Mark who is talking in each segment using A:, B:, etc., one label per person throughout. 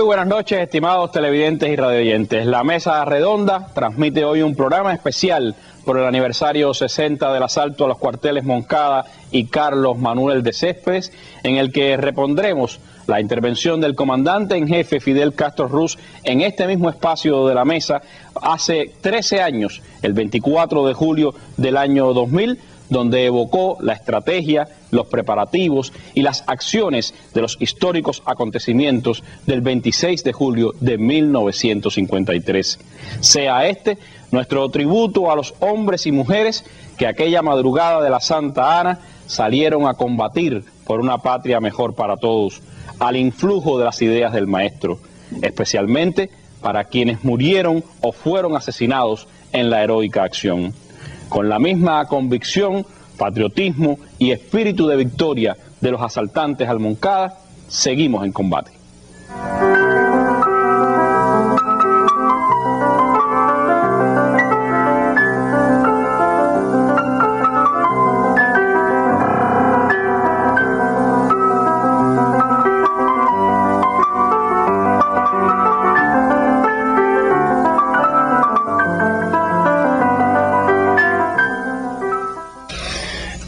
A: Muy buenas noches, estimados televidentes y radioyentes. La Mesa Redonda transmite hoy un programa especial por el aniversario 60 del asalto a los cuarteles Moncada y Carlos Manuel de Céspedes, en el que repondremos la intervención del comandante en jefe Fidel Castro Ruz en este mismo espacio de la mesa hace 13 años, el 24 de julio del año 2000, donde evocó la estrategia, los preparativos y las acciones de los históricos acontecimientos del 26 de julio de 1953. Sea este nuestro tributo a los hombres y mujeres que aquella madrugada de la Santa Ana salieron a combatir por una patria mejor para todos, al influjo de las ideas del maestro, especialmente para quienes murieron o fueron asesinados en la heroica acción. Con la misma convicción, patriotismo y espíritu de victoria de los asaltantes al Moncada, seguimos en combate.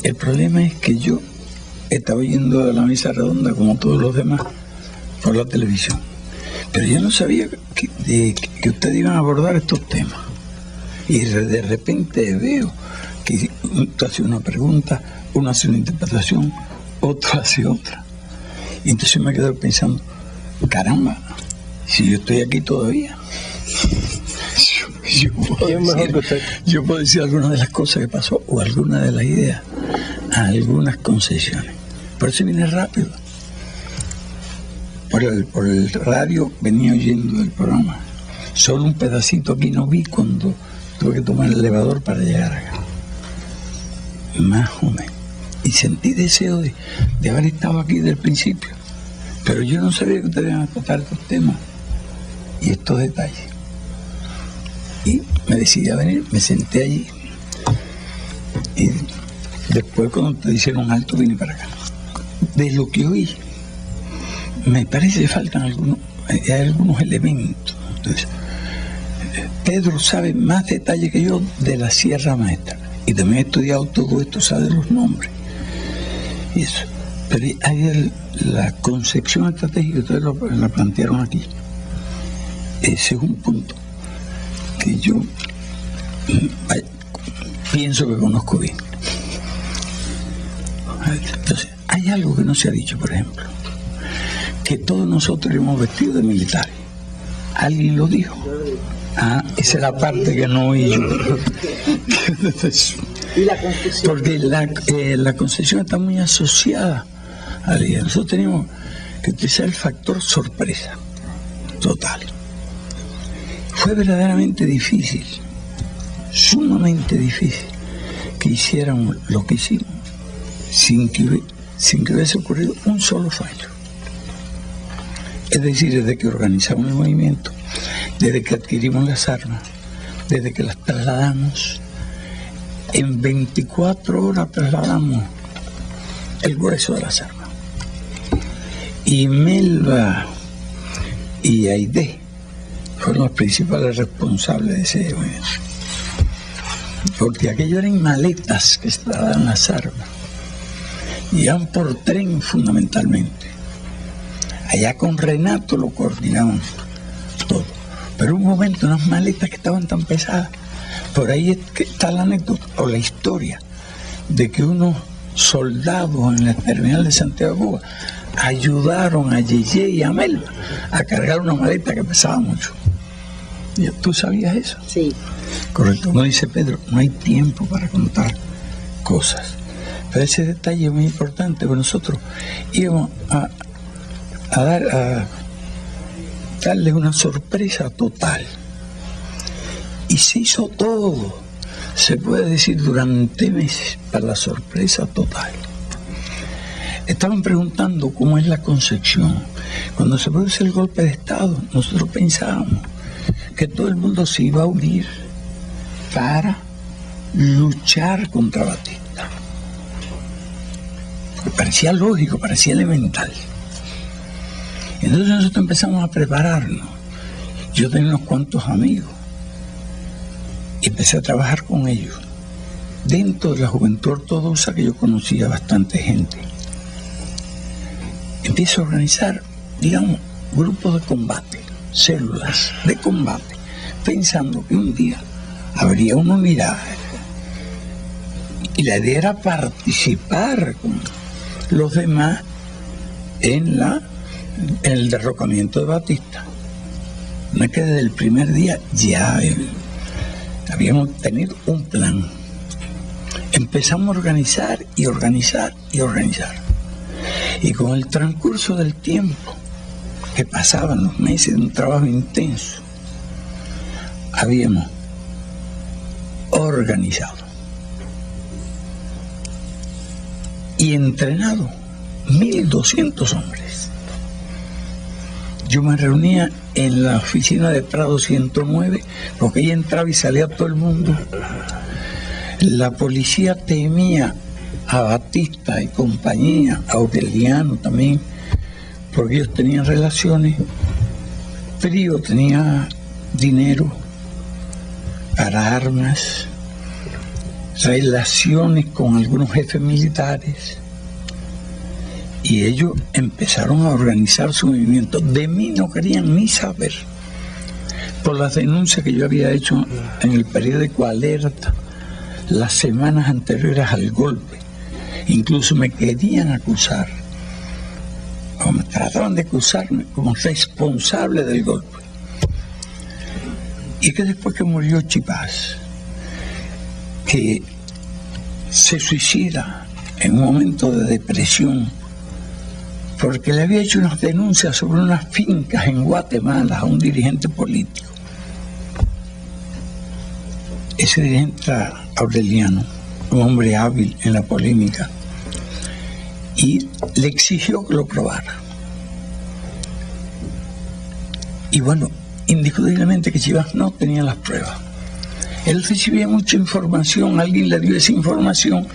B: El problema es que yo estaba yendo a la Mesa Redonda como todos los demás por la televisión, pero yo no sabía que ustedes iban a abordar estos temas, y de repente veo que uno hace una pregunta, uno hace una interpretación, otro hace otra, y entonces me quedo pensando, caramba, si yo estoy aquí todavía, yo puedo decir algunas de las cosas que pasó o algunas de las ideas, algunas concesiones. Por eso vine rápido. Por el radio venía oyendo el programa. Solo un pedacito aquí no vi cuando tuve que tomar el elevador para llegar acá. Más o menos. Y sentí deseo de haber estado aquí desde el principio. Pero yo no sabía que ustedes iban a tratar estos temas y estos detalles. Y me decidí a venir, me senté allí. Y después, cuando te hicieron alto, vine para acá. De lo que oí, me parece que faltan algunos elementos. Entonces, Pedro sabe más detalle que yo de la Sierra Maestra. Y también he estudiado todo esto, sabe los nombres. Y eso. Pero hay la concepción estratégica, ustedes la plantearon aquí. Ese es un punto que yo pienso que conozco bien. Entonces, hay algo que no se ha dicho, por ejemplo, que todos nosotros hemos vestido de militares. ¿Alguien lo dijo? Ah, esa es la parte que no oí yo.
C: ¿Y la concesión?
B: Porque la concesión está muy asociada a la idea. Nosotros tenemos que utilizar el factor sorpresa total. Fue verdaderamente difícil, sumamente difícil, que hiciéramos lo que hicimos sin que hubiese ocurrido un solo fallo. Es decir, desde que organizamos el movimiento, desde que adquirimos las armas, desde que las trasladamos, en 24 horas trasladamos el grueso de las armas. Y Melba y Aide fueron los principales responsables de ese movimiento. Porque aquello eran maletas que se trasladaban las armas. Iban por tren fundamentalmente. Allá con Renato lo coordinaban todo. Pero un momento, unas maletas que estaban tan pesadas. Por ahí está la anécdota o la historia de que unos soldados en la terminal de Santiago de Cuba ayudaron a Yeye y a Melba a cargar una maleta que pesaba mucho. ¿Tú sabías eso?
C: Sí.
B: Correcto. Uno dice, Pedro, no hay tiempo para contar cosas. Pero ese detalle es muy importante, porque nosotros íbamos a darles una sorpresa total. Y se hizo todo, se puede decir, durante meses, para la sorpresa total. Estaban preguntando cómo es la concepción. Cuando se produce el golpe de Estado, nosotros pensábamos que todo el mundo se iba a unir para luchar contra Batista. Parecía lógico, parecía elemental. Entonces nosotros empezamos a prepararnos. Yo tenía unos cuantos amigos y empecé a trabajar con ellos. Dentro de la juventud ortodoxa, que yo conocía bastante gente, empiezo a organizar, digamos, grupos de combate, células de combate, pensando que un día habría una unidad. Y la idea era participar con los demás en el derrocamiento de Batista. No es que desde el primer día ya habíamos tenido un plan. Empezamos a organizar y organizar y organizar. Y con el transcurso del tiempo, que pasaban los meses de un trabajo intenso, habíamos organizado y entrenado 1.200 hombres. Yo me reunía en la oficina de Prado 109, porque ahí entraba y salía todo el mundo. La policía temía a Batista y compañía, a Aureliano también, porque ellos tenían relaciones. Frío tenía dinero para armas, relaciones con algunos jefes militares, y ellos empezaron a organizar su movimiento. De mí no querían ni saber, por las denuncias que yo había hecho en el periódico Alerta las semanas anteriores al golpe. Incluso me querían acusar, o me trataban de acusarme como responsable del golpe. Y que después que murió Chipás, que se suicida en un momento de depresión, porque le había hecho unas denuncias sobre unas fincas en Guatemala a un dirigente político. Ese dirigente era Aureliano, un hombre hábil en la polémica, y le exigió que lo probara. Y bueno, indiscutiblemente que Chivas no tenía las pruebas. Él recibía mucha información, alguien le dio esa información,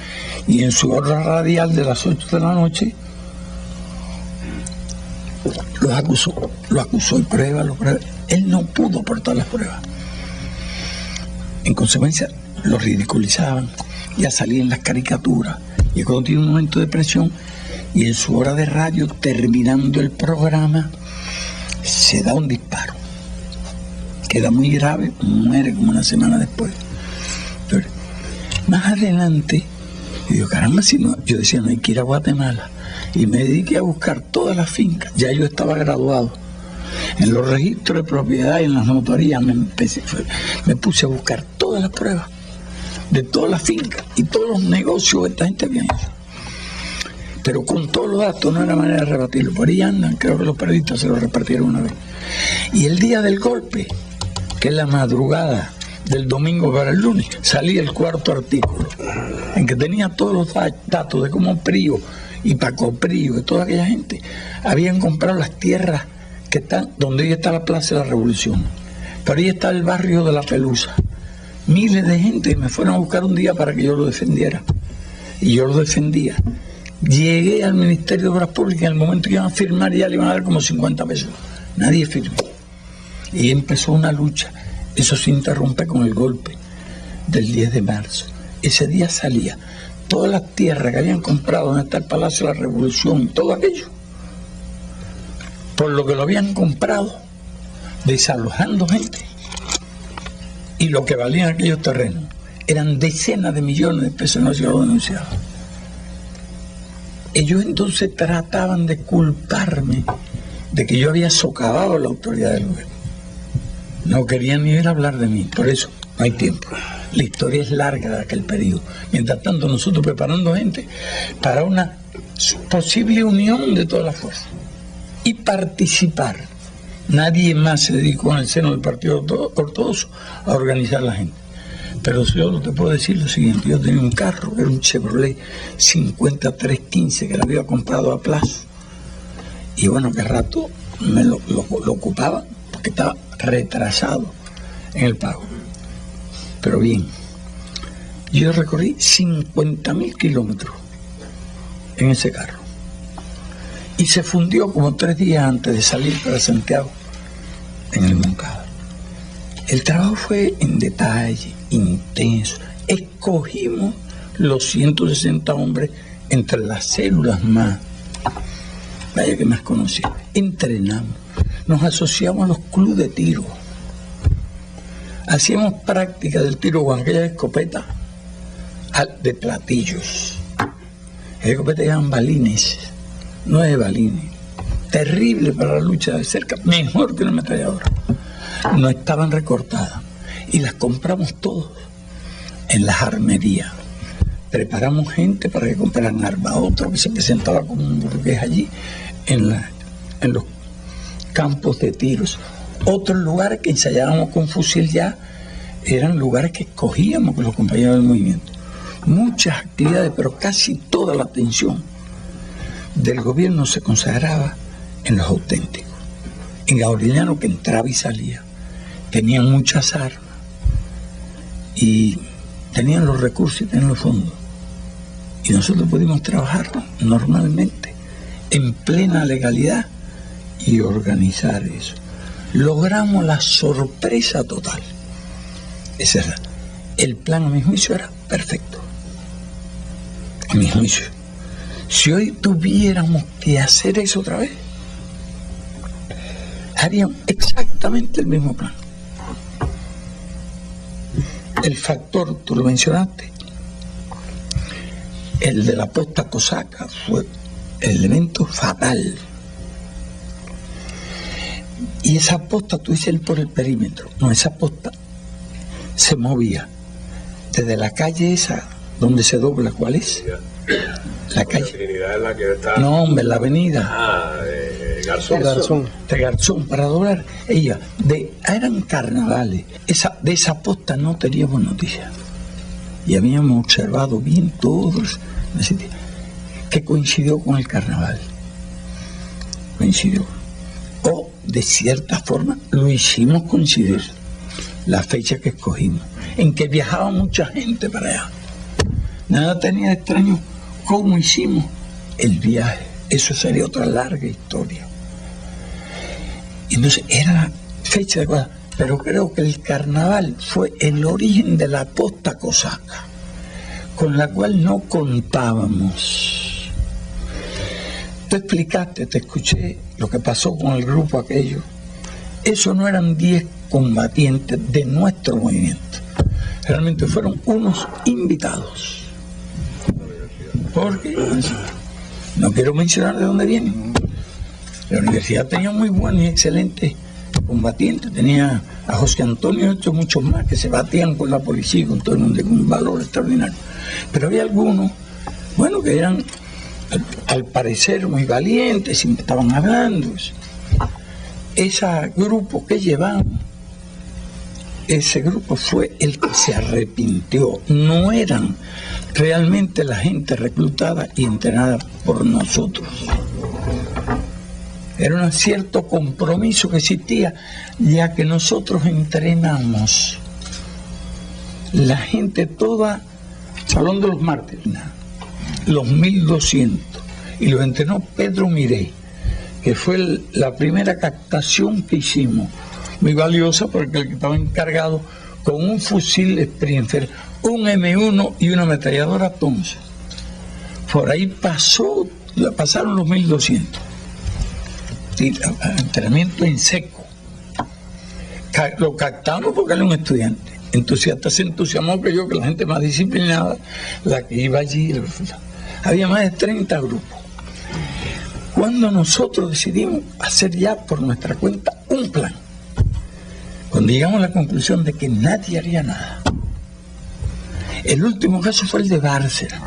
B: y en su hora radial de las 8 de la noche lo acusó y prueba. Él no pudo aportar las pruebas. En consecuencia, lo ridiculizaban, ya salían las caricaturas, y cuando tiene un momento de presión, y en su hora de radio, terminando el programa, se da un disparo. Queda muy grave, muere como una semana después. Pero más adelante, yo digo, caramba, si no, yo decía, no hay que ir a Guatemala. Y me dediqué a buscar todas las fincas. Ya yo estaba graduado. En los registros de propiedad y en las notarías me puse a buscar todas las pruebas de todas las fincas y todos los negocios que esta gente había hecho. Pero con todos los datos no era manera de rebatirlo. Por ahí andan, creo que los periodistas se lo repartieron una vez. Y el día del golpe, que es la madrugada del domingo para el lunes, salía el cuarto artículo, en que tenía todos los datos de cómo Prío y Paco Prío y toda aquella gente habían comprado las tierras que están donde hoy está la Plaza de la Revolución. Pero ahí está el barrio de La Pelusa. Miles de gente me fueron a buscar un día para que yo lo defendiera. Y yo lo defendía. Llegué al Ministerio de Obras Públicas, en el momento que iban a firmar ya le iban a dar como 50 pesos. Nadie firmó. Y empezó una lucha. Eso se interrumpe con el golpe del 10 de marzo. Ese día salía todas las tierras que habían comprado donde está el Palacio de la Revolución y todo aquello, por lo que lo habían comprado, desalojando gente. Y lo que valían aquellos terrenos eran decenas de millones de pesos, no se lo denunciaban. Ellos entonces trataban de culparme de que yo había socavado la autoridad del gobierno. No querían ni ir a hablar de mí, por eso no hay tiempo. La historia es larga de aquel periodo. Mientras tanto, nosotros preparando gente para una posible unión de todas las fuerzas y participar. Nadie más se dedicó en el seno del Partido Ortodoxo a organizar la gente. Pero yo te puedo decir lo siguiente: yo tenía un carro, era un Chevrolet 5315 que lo había comprado a plazo. Y bueno, que rato me lo ocupaba porque estaba retrasado en el pago. Pero bien, yo recorrí 50.000 kilómetros en ese carro. y se fundió como 3 días antes de salir para Santiago en el Moncada. El trabajo fue en detalle, intenso. Escogimos los 160 hombres entre las células más, vaya que más conocía. Entrenamos, nos asociamos a los clubes de tiro, hacíamos práctica del tiro con aquella escopeta de platillos. Las escopetas eran balines, 9 balines, terrible para la lucha de cerca, mejor que una ametralladora. No estaban recortadas y las compramos todos en las armerías. Preparamos gente para que compraran armas, otro que se presentaba como un burgués allí en los campos de tiros. Otros lugares que ensayábamos con fusil ya eran lugares que escogíamos con los compañeros del movimiento. Muchas actividades, pero casi toda la atención del gobierno se consagraba en los auténticos, en Gabrieliano, que entraba y salía. Tenían muchas armas y tenían los recursos y tenían los fondos. Y nosotros pudimos trabajar normalmente, en plena legalidad, y organizar eso. Logramos la sorpresa total. Ese era el plan, a mi juicio, era perfecto. A mi juicio. Si hoy tuviéramos que hacer eso otra vez, haríamos exactamente el mismo plan. El factor, tú lo mencionaste, el de la posta cosaca fue el elemento fatal. Y esa posta, tú dices por el perímetro, no, esa posta se movía desde la calle esa donde se dobla, ¿cuál es? La calle
C: Trinidad es la que está...
B: No, hombre, la avenida.
C: Garzón.
B: De Garzón, para doblar. Ella, eran carnavales. De esa posta no teníamos noticias. Y habíamos observado bien todos, que coincidió con el carnaval. Coincidió. O, de cierta forma, lo hicimos coincidir. La fecha que escogimos, en que viajaba mucha gente para allá. Nada tenía de extraño cómo hicimos el viaje. Eso sería otra larga historia. Entonces era la fecha adecuada, pero creo que el carnaval fue el origen de la posta cosaca, con la cual no contábamos. Tú explicaste, te escuché lo que pasó con el grupo aquello. Eso no eran 10 combatientes de nuestro movimiento. Realmente fueron unos invitados. Porque no quiero mencionar de dónde vienen. La universidad tenía muy buenos y excelentes combatientes. Tenía a José Antonio y otros muchos más que se batían con la policía y con todo el mundo, con un valor extraordinario. Pero había algunos, bueno, que eran al parecer muy valientes, siempre estaban hablando. Ese grupo que llevamos, ese grupo fue el que se arrepintió. No eran realmente la gente reclutada y entrenada por nosotros. Era un cierto compromiso que existía, ya que nosotros entrenamos la gente toda, Salón de los Mártires, los 1200, y los entrenó Pedro Miré, que fue la primera captación que hicimos, muy valiosa porque el que estaba encargado con un fusil Sprinter, un M1 y una ametralladora Thompson. Por ahí pasaron los 1200. Entrenamiento en seco. Lo captamos porque era un estudiante entusiasta, se entusiasmó que la gente más disciplinada, la que iba allí. Había más de 30 grupos. Cuando nosotros decidimos hacer ya por nuestra cuenta un plan, cuando llegamos a la conclusión de que nadie haría nada, el último caso fue el de Bárcena,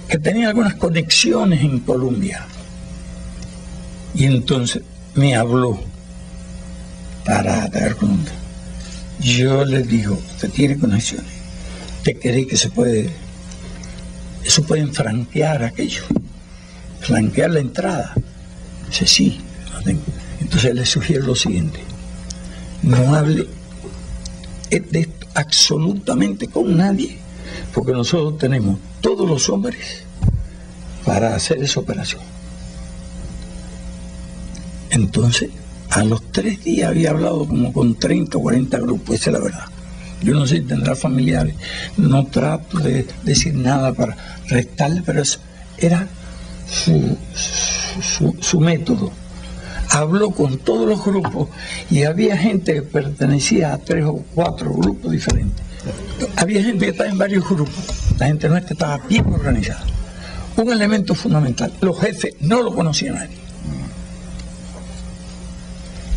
B: que tenía algunas conexiones en Colombia, y entonces me habló para atacar Colombia. Yo le digo, usted tiene conexiones, ¿usted cree que eso pueden franquear aquello? Flanquear la entrada. Dice, sí, lo tengo. Entonces le sugiero lo siguiente: no hable de esto absolutamente con nadie, porque nosotros tenemos todos los hombres para hacer esa operación. Entonces, a los 3 días había hablado como con 30 o 40 grupos, esa es la verdad. Yo no sé si tendrá familiares, no trato de decir nada para restarle, pero eso era su método. Habló con todos los grupos y había gente que pertenecía a 3 o 4 grupos diferentes. Había gente que estaba en varios grupos, la gente nuestra estaba bien organizada. Un elemento fundamental, los jefes no lo conocía nadie.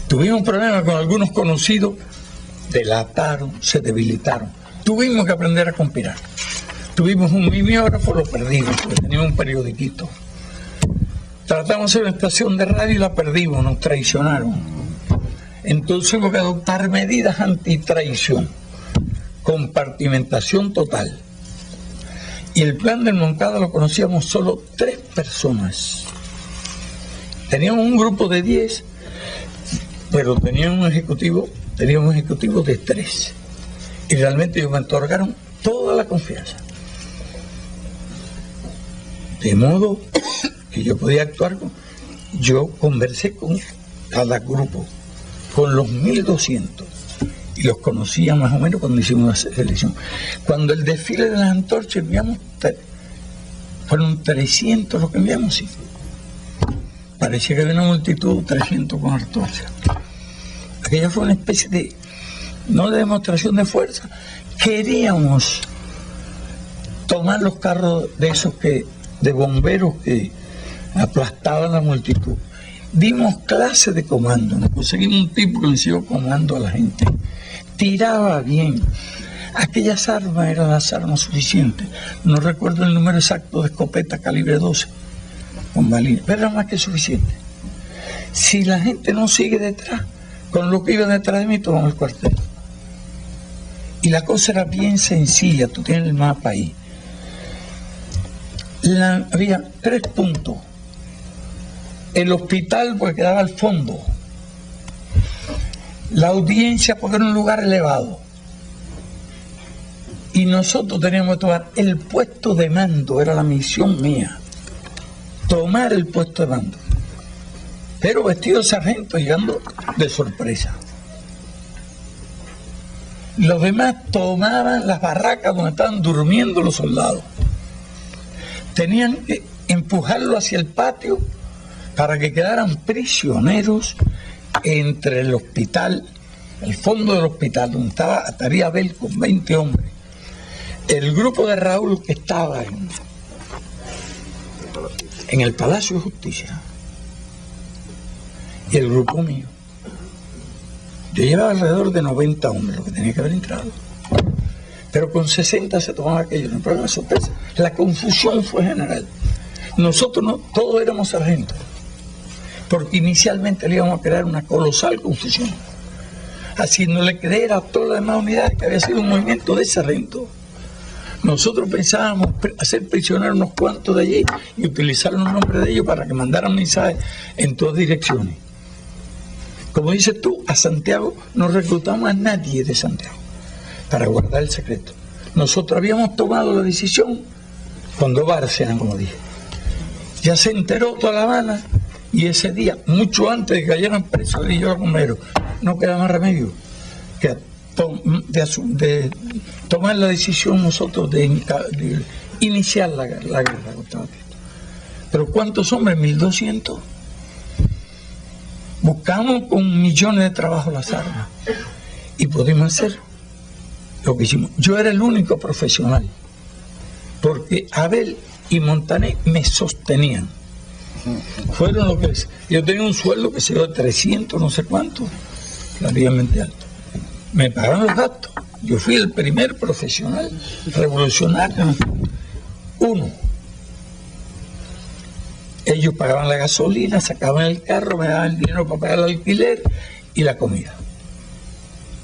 B: Tuvimos un problema con algunos conocidos, delataron, se debilitaron. Tuvimos que aprender a conspirar. Tuvimos un mimeógrafo, lo perdimos, porque teníamos un periodiquito. Tratamos de hacer una estación de radio y la perdimos, nos traicionaron. Entonces hubo que adoptar medidas antitraición, compartimentación total. Y el plan del Moncada lo conocíamos solo 3 personas. Teníamos un grupo de 10, pero teníamos un ejecutivo de 3. Y realmente ellos me otorgaron toda la confianza. De modo que yo podía actuar yo conversé con cada grupo, con los 1200, y los conocía más o menos cuando hicimos la selección. Cuando el desfile de las antorchas enviamos, fueron 300 los que enviamos, sí. Parecía que había una multitud, 300 con antorchas. Aquella fue una especie de, no de demostración de fuerza, queríamos tomar los carros de esos de bomberos que aplastaban la multitud. Dimos clase de comando, nos conseguimos un tipo que le siguió comando a la gente. Tiraba bien. Aquellas armas eran las armas suficientes. No recuerdo el número exacto de escopeta calibre 12 con balines, pero era más que suficiente. Si la gente no sigue detrás, con lo que iba detrás de mí, tomamos el cuartel. Y la cosa era bien sencilla, tú tienes el mapa ahí. Había 3 puntos. El hospital, porque quedaba al fondo. La audiencia, porque era un lugar elevado. Y nosotros teníamos que tomar el puesto de mando, era la misión mía. Tomar el puesto de mando. Pero vestido de sargento, llegando de sorpresa. Los demás tomaban las barracas donde estaban durmiendo los soldados. Tenían que empujarlo hacia el patio para que quedaran prisioneros entre el hospital, el fondo del hospital, donde estaría Abel con 20 hombres, el grupo de Raúl que estaba en el Palacio de Justicia, y el grupo mío. Yo llevaba alrededor de 90 hombres, lo que tenía que haber entrado. Pero con 60 se tomaba aquello, no fue una sorpresa. La confusión fue general. Nosotros no, todos éramos sargentos, porque inicialmente le íbamos a crear una colosal confusión, haciéndole creer a todas las demás unidades que había sido un movimiento de sargentos. Nosotros pensábamos hacer prisioneros unos cuantos de allí y utilizar los nombres de ellos para que mandaran mensajes en todas direcciones. Como dices tú, a Santiago no reclutamos a nadie de Santiago para guardar el secreto. Nosotros habíamos tomado la decisión cuando Bárcena, como dije, ya se enteró toda La Habana, y ese día, mucho antes de que cayeran presos de Illo Romero, no queda más remedio que de tomar la decisión nosotros de iniciar la guerra contra Batista. Pero ¿cuántos hombres? 1200. Buscamos con millones de trabajos las armas y pudimos hacer lo que hicimos. Yo era el único profesional, porque Abel y Montané me sostenían. Fueron lo que es. Yo tenía un sueldo que se dio de 300, no sé cuánto, relativamente alto. Me pagaron los gastos. Yo fui el primer profesional revolucionario. Uno. Ellos pagaban la gasolina, sacaban el carro, me daban el dinero para pagar el alquiler y la comida.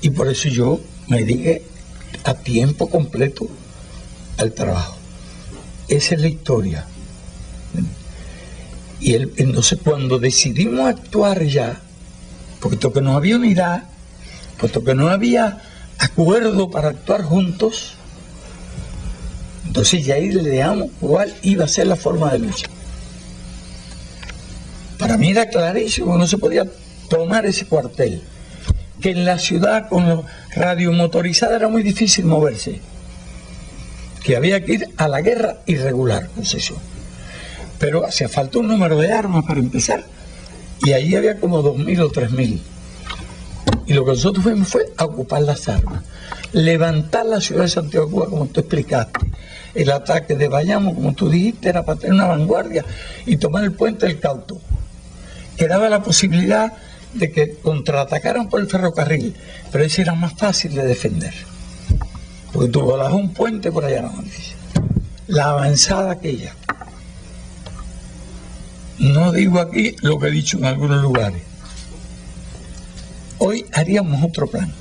B: Y por eso yo me dediqué a tiempo completo al trabajo. Esa es la historia. Y entonces cuando decidimos actuar ya, puesto que no había unidad, puesto que no había acuerdo para actuar juntos, entonces ya ahí le damos cuál iba a ser la forma de lucha. Para mí era clarísimo que no se podía tomar ese cuartel, que en la ciudad con la radiomotorizada era muy difícil moverse, que había que ir a la guerra irregular, Concesión. Pero hacía falta un número de armas para empezar, y ahí había como 2.000 o 3.000. Y lo que nosotros fuimos fue a ocupar las armas, levantar la ciudad de Santiago de Cuba, como tú explicaste. El ataque de Bayamo, como tú dijiste, era para tener una vanguardia y tomar el puente del Cauto, que daba la posibilidad de que contraatacaran por el ferrocarril, pero ese era más fácil de defender, porque tú volabas un puente por allá en la noticia. La avanzada aquella. No digo aquí lo que he dicho en algunos lugares. Hoy haríamos otro plan,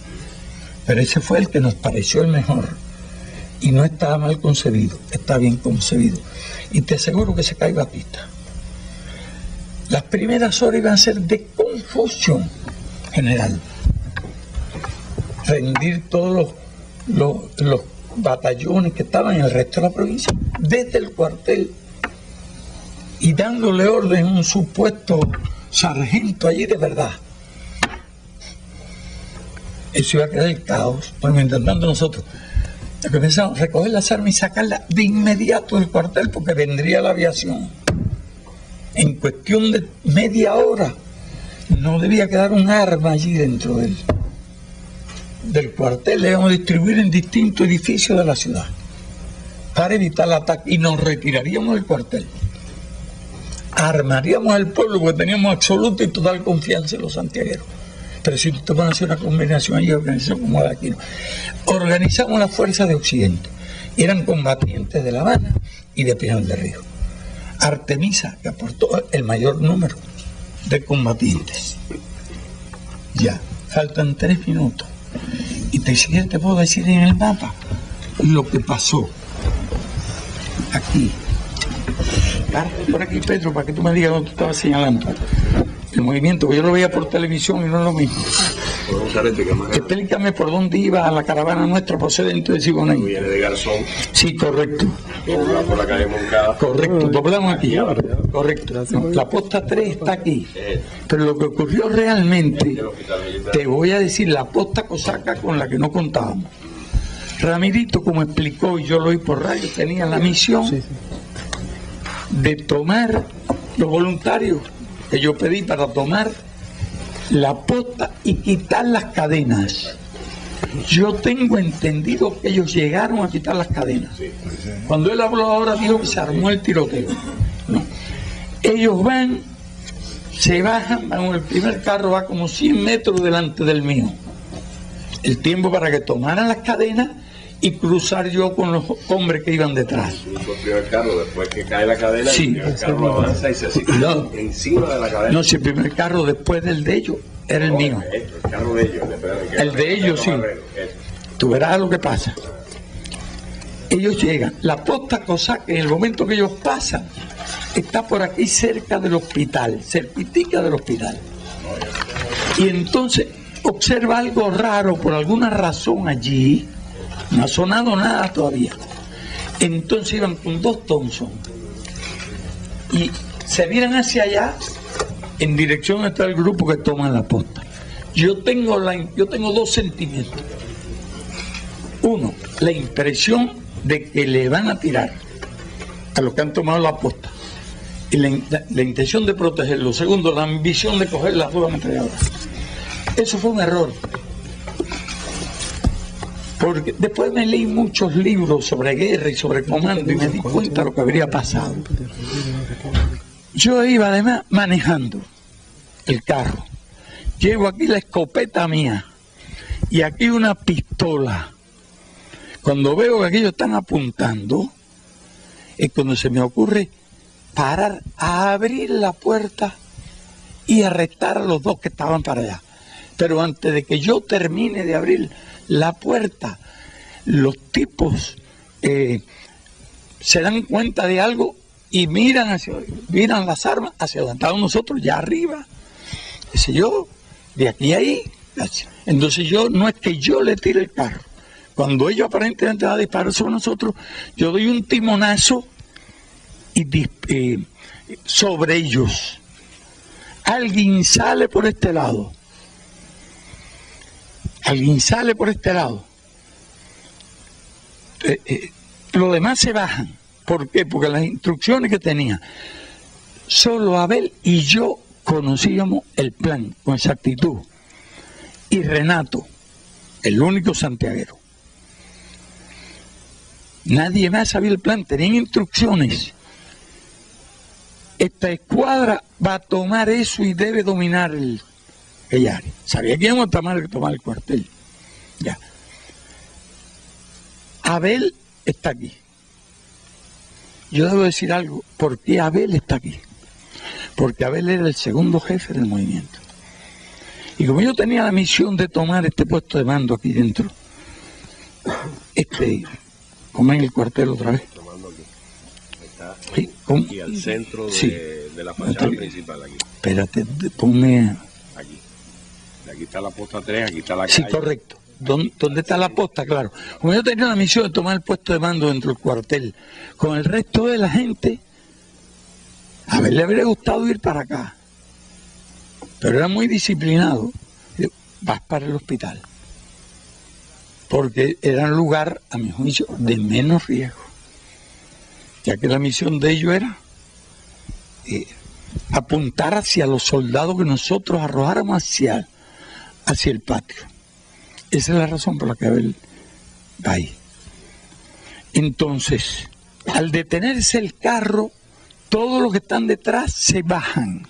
B: pero ese fue el que nos pareció el mejor. Y no estaba mal concebido, está bien concebido. Y te aseguro que se caiga a pista. Las primeras horas iban a ser de confusión general. Rendir todos los batallones que estaban en el resto de la provincia, desde el cuartel, y dándole orden a un supuesto sargento allí de verdad. Eso iba a crear el caos, pero mientras tanto nosotros lo que pensamos, recoger las armas y sacarlas de inmediato del cuartel, porque vendría la aviación. En cuestión de media hora no debía quedar un arma allí dentro del cuartel. Le íbamos a distribuir en distintos edificios de la ciudad para evitar el ataque, y nos retiraríamos del cuartel. Armaríamos al pueblo, porque teníamos absoluta y total confianza en los santiagueros. Pero si te van a hacer una combinación allí, organización como la de aquí, no. Organizamos las fuerzas de Occidente. Eran combatientes de La Habana y de Pinar del Río. Artemisa, que aportó el mayor número de combatientes. Ya, faltan 3 minutos. Y te puedo decir en el mapa lo que pasó. Aquí. Por aquí, Pedro, para que tú me digas dónde estabas señalando. El movimiento, que yo lo veía por televisión y no es lo mismo. Explícame por dónde iba la caravana nuestra procedente de Siboney.
C: Viene de Garzón.
B: Sí, correcto.
C: Dobla por la calle Moncada.
B: Correcto, doblamos aquí. Correcto. No, la posta 3 está aquí. Pero lo que ocurrió realmente, te voy a decir, la posta cosaca con la que no contábamos. Ramirito, como explicó, y yo lo oí por radio, tenía la misión de tomar los voluntarios que yo pedí para tomar la posta y quitar las cadenas. Yo tengo entendido que ellos llegaron a quitar las cadenas. Cuando él habló ahora dijo que se armó el tiroteo. No. Ellos van, se bajan, el primer carro va como 100 metros delante del mío. El tiempo para que tomaran las cadenas y cruzar yo con los hombres que iban detrás.
C: Incluso el primer carro, después que cae la cadena,
B: sí,
C: el carro avanza y se sitúa encima de la cadena.
B: No, si el primer carro después del de ellos era el mío.
C: El carro de ellos.
B: El de ellos, sí. Tú verás lo que pasa. Ellos llegan. La posta cosaca, en el momento que ellos pasan, está por aquí cerca del hospital, cerquitica del hospital. Y entonces observa algo raro, por alguna razón allí. No ha sonado nada todavía. Entonces iban con 2 Thompson y se miran hacia allá en dirección está el grupo que toma la posta. Yo tengo 2 sentimientos. Uno, la impresión de que le van a tirar a los que han tomado la posta y la intención de protegerlo. Segundo, la ambición de coger las 2 ametralladoras. Eso fue un error. Porque después me leí muchos libros sobre guerra y sobre comando y me di cuenta de lo que habría pasado. Yo iba además manejando el carro. Llevo aquí la escopeta mía y aquí una pistola. Cuando veo que aquellos están apuntando, es cuando se me ocurre parar a abrir la puerta y arrestar a los 2 que estaban para allá. Pero antes de que yo termine de abrir la puerta, los tipos se dan cuenta de algo y miran las armas hacia donde estábamos nosotros, ya arriba, qué sé yo, de aquí a ahí. Entonces no es que yo le tire el carro. Cuando ellos aparentemente van a disparar sobre nosotros, yo doy un timonazo y sobre ellos. alguien sale por este lado. Alguien sale por este lado. Los demás se bajan. ¿Por qué? Porque las instrucciones que tenía, solo Abel y yo conocíamos el plan con exactitud. Y Renato, el único santiaguero. Nadie más sabía el plan, tenían instrucciones. Esta escuadra va a tomar eso y debe dominar el área. Sabía que íbamos a tomar el cuartel. Ya. Abel está aquí. Yo debo decir algo. ¿Por qué Abel está aquí? Porque Abel era el segundo jefe del movimiento. Y como yo tenía la misión de tomar este puesto de mando aquí dentro, como en el cuartel otra vez.
C: Tomando aquí. Está
B: Sí,
C: aquí al centro de la fachada principal. Aquí.
B: Espérate, ponme...
C: Aquí. Aquí está la posta 3, aquí está la calle.
B: Sí, correcto. ¿Dónde está la posta? Claro. Como yo tenía la misión de tomar el puesto de mando dentro del cuartel, con el resto de la gente, a ver, le habría gustado ir para acá. Pero era muy disciplinado. Vas para el hospital. Porque era un lugar, a mi juicio, de menos riesgo. Ya que la misión de ellos era apuntar hacia los soldados que nosotros arrojáramos hacia el patio. Esa es la razón por la que Abel va ahí. Entonces, al detenerse el carro, todos los que están detrás se bajan.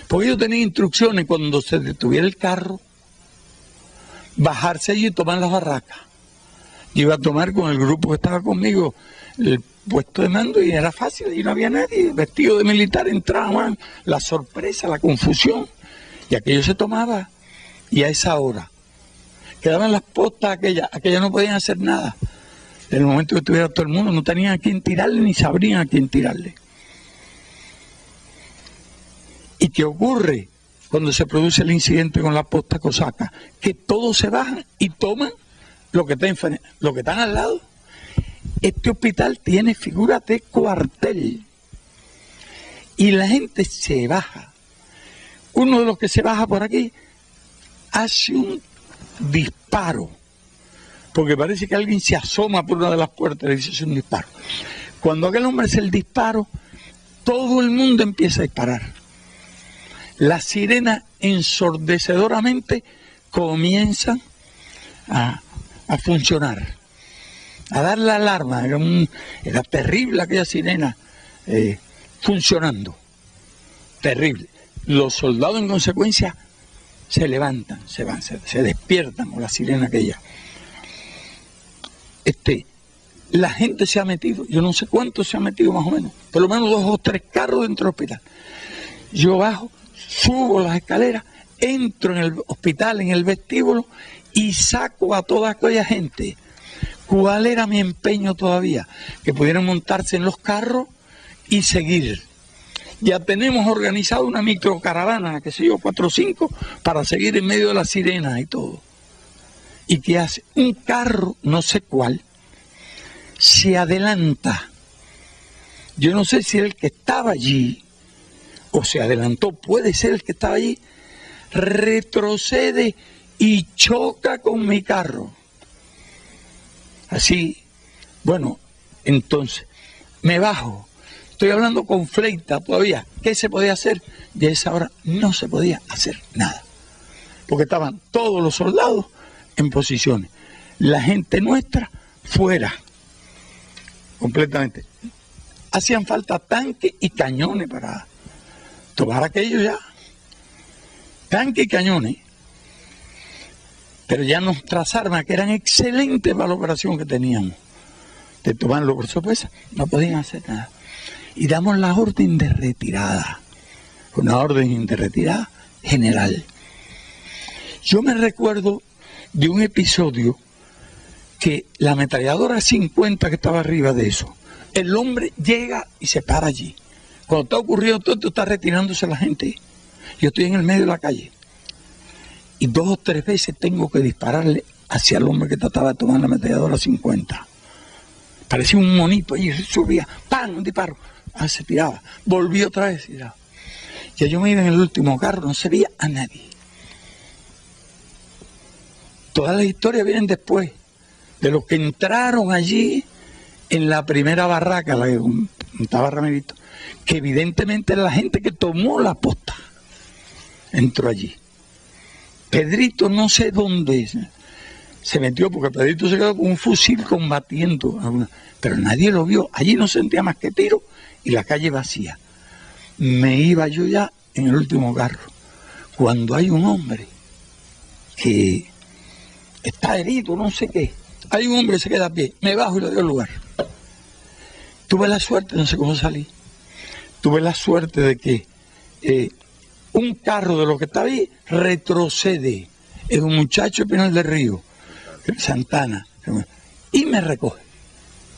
B: Porque yo tenía instrucciones cuando se detuviera el carro, bajarse allí y tomar las barracas. Yo iba a tomar con el grupo que estaba conmigo el puesto de mando y era fácil, y no había nadie, vestido de militar entraban, la sorpresa, la confusión, y aquello se tomaba, y a esa hora quedaban las postas aquellas no podían hacer nada. En el momento que estuviera todo el mundo, no tenían a quién tirarle, ni sabrían a quién tirarle. ¿Y qué ocurre cuando se produce el incidente con la posta cosaca? Que todos se bajan y toman lo que están al lado. Este hospital tiene figuras de cuartel y la gente se baja. Uno de los que se baja por aquí hace un disparo, porque parece que alguien se asoma por una de las puertas y le dice: es un disparo. Cuando aquel hombre hace el disparo, todo el mundo empieza a disparar. Las sirenas ensordecedoramente comienzan a funcionar, a dar la alarma. Era terrible aquella sirena funcionando, terrible. Los soldados en consecuencia se levantan, se despiertan con la sirena aquella. La gente se ha metido, yo no sé cuánto se ha metido más o menos, por lo menos 2 o 3 carros dentro del hospital. Yo bajo, subo las escaleras, entro en el hospital, en el vestíbulo, y saco a toda aquella gente. ¿Cuál era mi empeño todavía? Que pudieran montarse en los carros y seguir. Ya tenemos organizado una microcaravana, que sé yo, 4 o 5, para seguir en medio de las sirenas y todo. ¿Y qué hace? Un carro, no sé cuál, se adelanta. Yo no sé si el que estaba allí, o se adelantó, puede ser el que estaba allí, retrocede y choca con mi carro. Así, bueno, entonces, me bajo. Estoy hablando con Fleita todavía. ¿Qué se podía hacer? De esa hora no se podía hacer nada. Porque estaban todos los soldados en posiciones. La gente nuestra fuera. Completamente. Hacían falta tanques y cañones para tomar aquello ya. Tanques y cañones. Pero ya nuestras armas, que eran excelentes para la operación que teníamos, de tomarlo por sorpresa, no podían hacer nada. Y damos la orden de retirada, una orden de retirada general. Yo me recuerdo de un episodio que la ametralladora 50 que estaba arriba de eso, el hombre llega y se para allí. Cuando está ocurriendo todo esto, está retirándose la gente. Yo estoy en el medio de la calle. Y 2 o 3 veces tengo que dispararle hacia el hombre que trataba de tomar la ametralladora 50. Parecía un monito, y subía, ¡pam!, un disparo. Se tiraba, volví otra vez, tiraba. Ya yo me iba en el último carro, no se veía a nadie. Todas las historias vienen después, de los que entraron allí en la primera barraca, la que contaba Ramirito, que evidentemente era la gente que tomó la posta. Entró allí. Pedrito no sé dónde se metió, porque Pedrito se quedó con un fusil combatiendo, pero nadie lo vio. Allí no sentía más que tiro y la calle vacía. Me iba yo ya en el último carro, cuando hay un hombre que está herido, no sé qué. Hay un hombre que se queda a pie, me bajo y le doy el lugar. Tuve la suerte, no sé cómo salí, tuve la suerte de que un carro de los que estaba ahí retrocede, es un muchacho de Pinal del Río, Santana, y me recoge,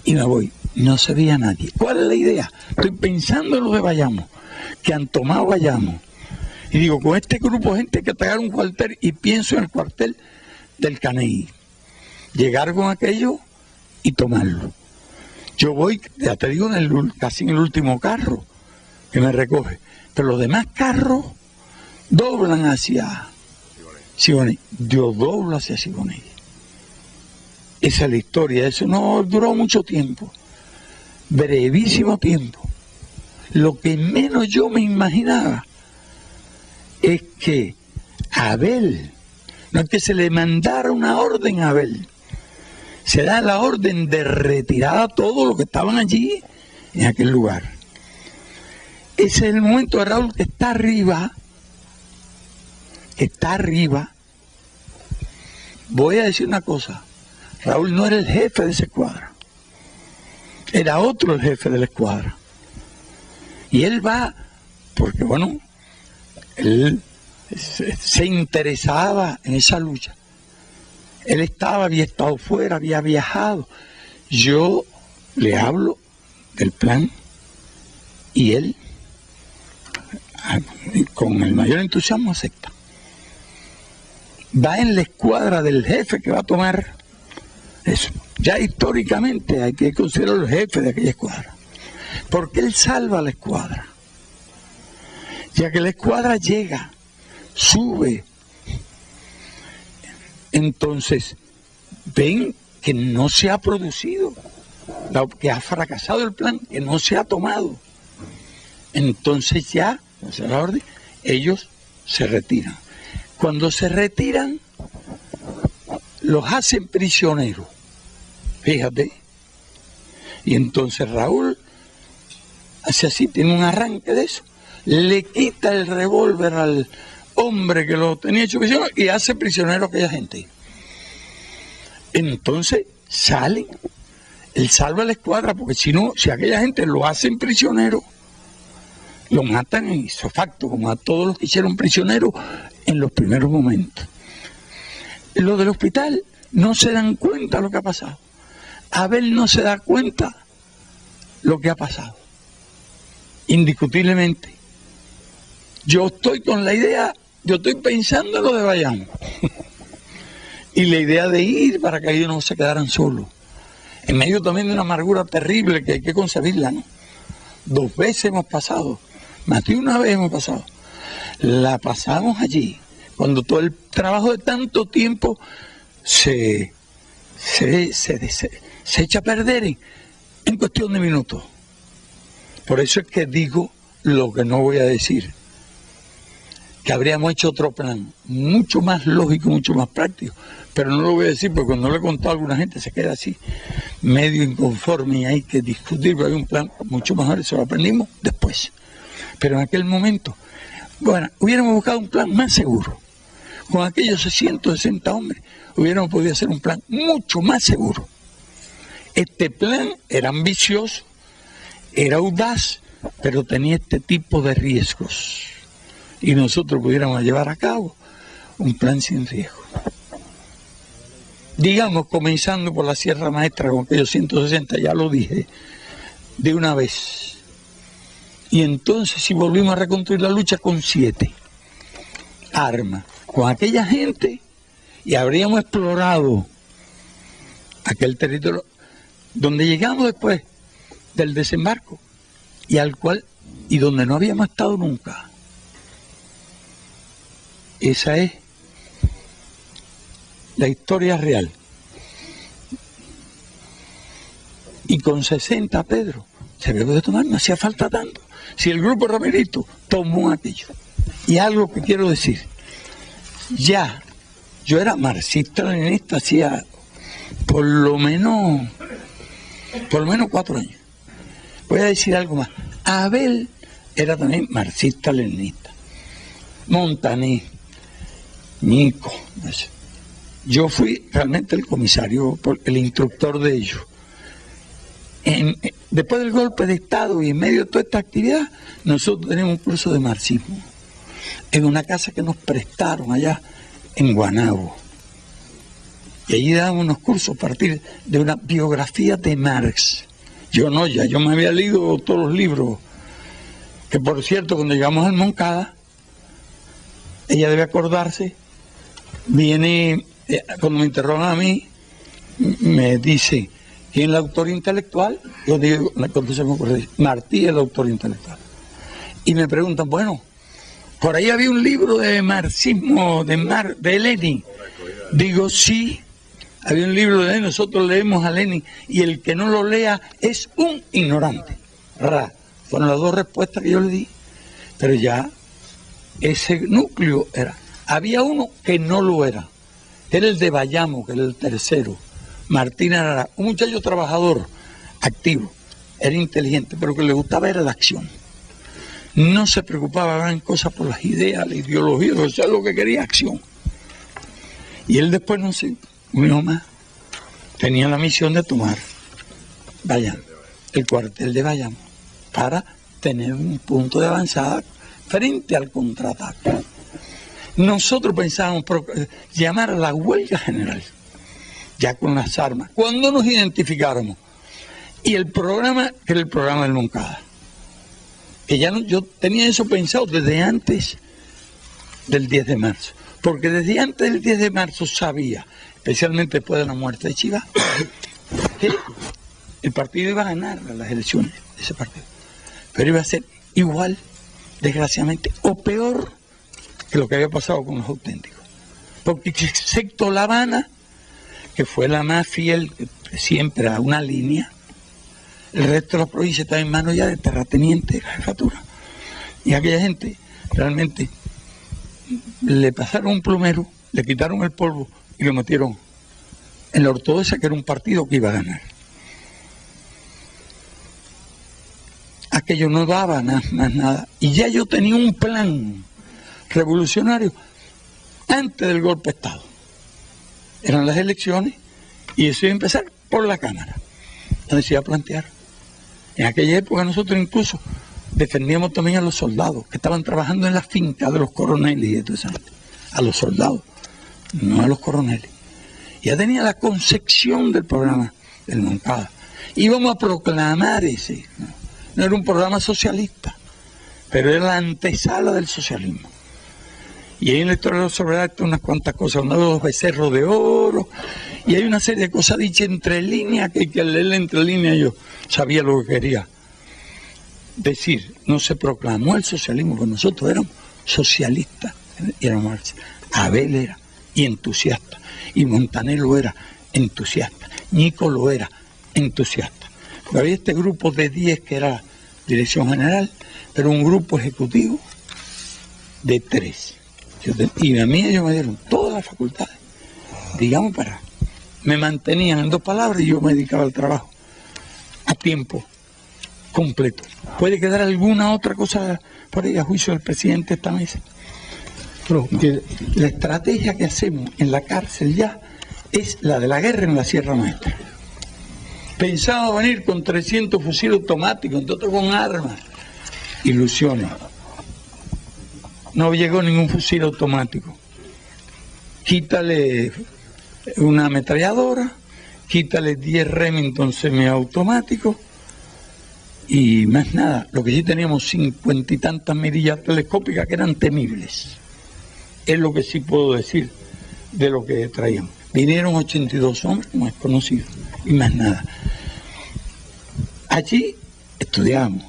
B: y me voy. No se veía nadie. ¿Cuál es la idea? Estoy pensando en los de Bayamo, que han tomado Bayamo, y digo, con este grupo de gente hay que atacar un cuartel, y pienso en el cuartel del Caney, llegar con aquello y tomarlo. Yo voy, ya te digo, casi en el último carro que me recoge, pero los demás carros doblan hacia Siboney. Yo doblo hacia Siboney. Esa es la historia. Eso no duró mucho tiempo, brevísimo tiempo. Lo que menos yo me imaginaba es que Abel, no es que se le mandara una orden a Abel, se da la orden de retirar a todos los que estaban allí en aquel lugar. Ese es el momento de Raúl que está arriba. Voy a decir una cosa, Raúl no era el jefe de esa escuadra, era otro el jefe de la escuadra. Y él va, porque bueno, él se interesaba en esa lucha. Él había estado fuera, había viajado. Yo le hablo del plan y él, con el mayor entusiasmo, acepta. Va en la escuadra del jefe que va a tomar eso. Ya históricamente hay que considerarlo el jefe de aquella escuadra, porque él salva a la escuadra. Ya que la escuadra llega, sube, entonces ven que no se ha producido, que ha fracasado el plan, que no se ha tomado. Entonces ya, esa es la orden, ellos se retiran. Cuando se retiran, los hacen prisioneros, fíjate. Y entonces Raúl hace así, tiene un arranque de eso, le quita el revólver al hombre que lo tenía hecho prisionero y hace prisionero a aquella gente. Entonces salen, él salva a la escuadra, porque si no, si aquella gente lo hacen prisionero, lo matan en ipso facto, como a todos los que hicieron prisioneros en los primeros momentos. Los del hospital no se dan cuenta de lo que ha pasado. Abel no se da cuenta lo que ha pasado. Indiscutiblemente. Yo estoy con la idea, yo estoy pensando en lo de Bayamo. Y la idea de ir para que ellos no se quedaran solos. En medio también de una amargura terrible que hay que concebirla, ¿no? 2 veces hemos pasado, más de una vez hemos pasado. La pasamos allí, cuando todo el trabajo de tanto tiempo se echa a perder en cuestión de minutos. Por eso es que digo lo que no voy a decir, que habríamos hecho otro plan, mucho más lógico, mucho más práctico, pero no lo voy a decir porque cuando lo he contado a alguna gente se queda así, medio inconforme, y hay que discutir, porque hay un plan mucho mejor, eso lo aprendimos después. Pero en aquel momento, bueno, hubiéramos buscado un plan más seguro. Con aquellos 160 hombres, hubiéramos podido hacer un plan mucho más seguro. Este plan era ambicioso, era audaz, pero tenía este tipo de riesgos. Y nosotros pudiéramos llevar a cabo un plan sin riesgo. Digamos, comenzando por la Sierra Maestra con aquellos 160, ya lo dije, de una vez. Y entonces si volvimos a reconstruir la lucha con 7 armas, con aquella gente, y habríamos explorado aquel territorio donde llegamos después del desembarco y donde no habíamos estado nunca. esa es la historia real. Y con 60, Pedro, se debe de tomar, no hacía falta tanto. Si el grupo Ramirito tomó aquello. Y algo que quiero decir, ya, yo era marxista-leninista hacía por lo menos 4 años. Voy a decir algo más. Abel era también marxista-leninista. Montané, Nico. Yo fui realmente el comisario, el instructor de ellos. Después del golpe de Estado y en medio de toda esta actividad, nosotros tenemos un curso de marxismo en una casa que nos prestaron allá en Guanabo. Y allí dábamos unos cursos a partir de una biografía de Marx. Yo me había leído todos los libros, que por cierto, cuando llegamos al Moncada, ella debe acordarse, viene, cuando me interrogan a mí, me dice, ¿quién es el autor intelectual? Yo digo, Martí es el autor intelectual. Y me preguntan, bueno, por ahí había un libro de marxismo, de Lenin. Digo, sí, había un libro de Lenin, nosotros leemos a Lenin, y el que no lo lea es un ignorante. Fueron las 2 respuestas que yo le di, pero ya ese núcleo era. Había uno que no lo era, que era el de Bayamo, que era el tercero. Martín Arara, un muchacho trabajador, activo, era inteligente, pero que le gustaba era la acción. No se preocupaba gran cosa por las ideas, la ideología, o sea, lo que quería, acción. Y él después, no sé, uno más, tenía la misión de tomar Bayamo, el cuartel de Bayamo, para tener un punto de avanzada frente al contraataque. Nosotros pensábamos llamar a la huelga general, ya con las armas, cuando nos identificáramos. Y el programa, que era el programa del Moncada, que ya no, yo tenía eso pensado desde antes del 10 de marzo, porque desde antes del 10 de marzo sabía, especialmente después de la muerte de Chivas, que el partido iba a ganar las elecciones, ese partido, pero iba a ser igual, desgraciadamente, o peor que lo que había pasado con los auténticos, porque excepto La Habana, que fue la más fiel siempre a una línea, el resto de las provincias estaba en manos ya de terratenientes de la jefatura. Y aquella gente realmente le pasaron un plumero, le quitaron el polvo y lo metieron en la ortodoxa, que era un partido que iba a ganar. Aquello no daba más nada. Y ya yo tenía un plan revolucionario antes del golpe de Estado. Eran las elecciones y eso iba a empezar por la Cámara, donde se iba a plantear. En aquella época nosotros incluso defendíamos también a los soldados que estaban trabajando en las fincas de los coroneles y de toda esa gente. A los soldados, no a los coroneles. Ya tenía la concepción del programa del Moncada. Íbamos a proclamar ese. No era un programa socialista, pero era la antesala del socialismo. Y ahí en la historia de la soberanía hay unas cuantas cosas, uno de los becerros de oro, y hay una serie de cosas dichas entre líneas, que hay que leer entre líneas. Yo sabía lo que quería decir. No se proclamó el socialismo, porque nosotros éramos socialistas, y éramos marxistas. Abel era, y entusiasta, y Montané lo era, entusiasta, Nico lo era, entusiasta. Porque había este grupo de 10 que era dirección general, pero un grupo ejecutivo de 3. Y a mí ellos me dieron todas las facultades, digamos, me mantenían en 2 palabras y yo me dedicaba al trabajo a tiempo completo. Puede quedar alguna otra cosa por ahí a juicio del presidente de esta mesa, pero la estrategia que hacemos en la cárcel ya es la de la guerra en la Sierra Maestra. Pensaba venir con 300 fusiles automáticos, entre otros con armas, ilusiones. No llegó ningún fusil automático. Quítale una ametralladora, quítale 10 Remington semiautomáticos y más nada. Lo que sí teníamos 50 y tantas mirillas telescópicas que eran temibles. Es lo que sí puedo decir de lo que traíamos. Vinieron 82 hombres, como es conocido, y más nada. Allí estudiamos.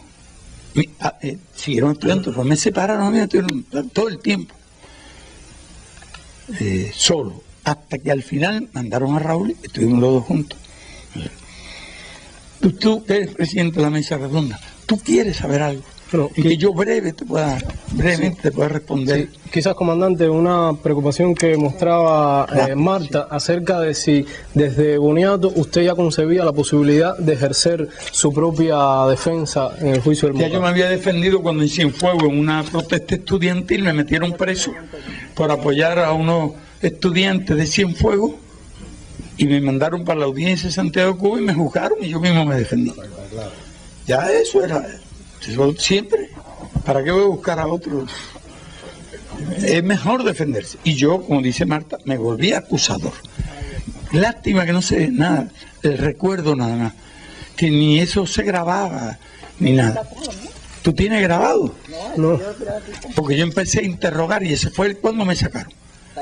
B: Siguieron estudiando, pero me separaron a mí todo el tiempo. solo, hasta que al final mandaron a Raúl y estuvimos los dos juntos. Tú que eres presidente de la mesa redonda, tú quieres saber algo.
D: Pero,
B: y que yo brevemente te pueda responder.
D: Sí, quizás, comandante, una preocupación que mostraba Marta acerca de si desde Boniato usted ya concebía la posibilidad de ejercer su propia defensa en el juicio del Moncada.
B: Ya yo me había defendido cuando en Cienfuegos, en una protesta estudiantil, me metieron preso por apoyar a unos estudiantes de Cienfuegos y me mandaron para la audiencia de Santiago de Cuba y me juzgaron y yo mismo me defendí. Ya eso era... Siempre, ¿para qué voy a buscar a otro? Es mejor defenderse. Y yo, como dice Marta, me volví acusador. Lástima que no sé nada, el recuerdo nada más, que ni eso se grababa, ni nada. ¿Tú tienes grabado?
D: No.
B: Porque yo empecé a interrogar y ese fue cuando me sacaron.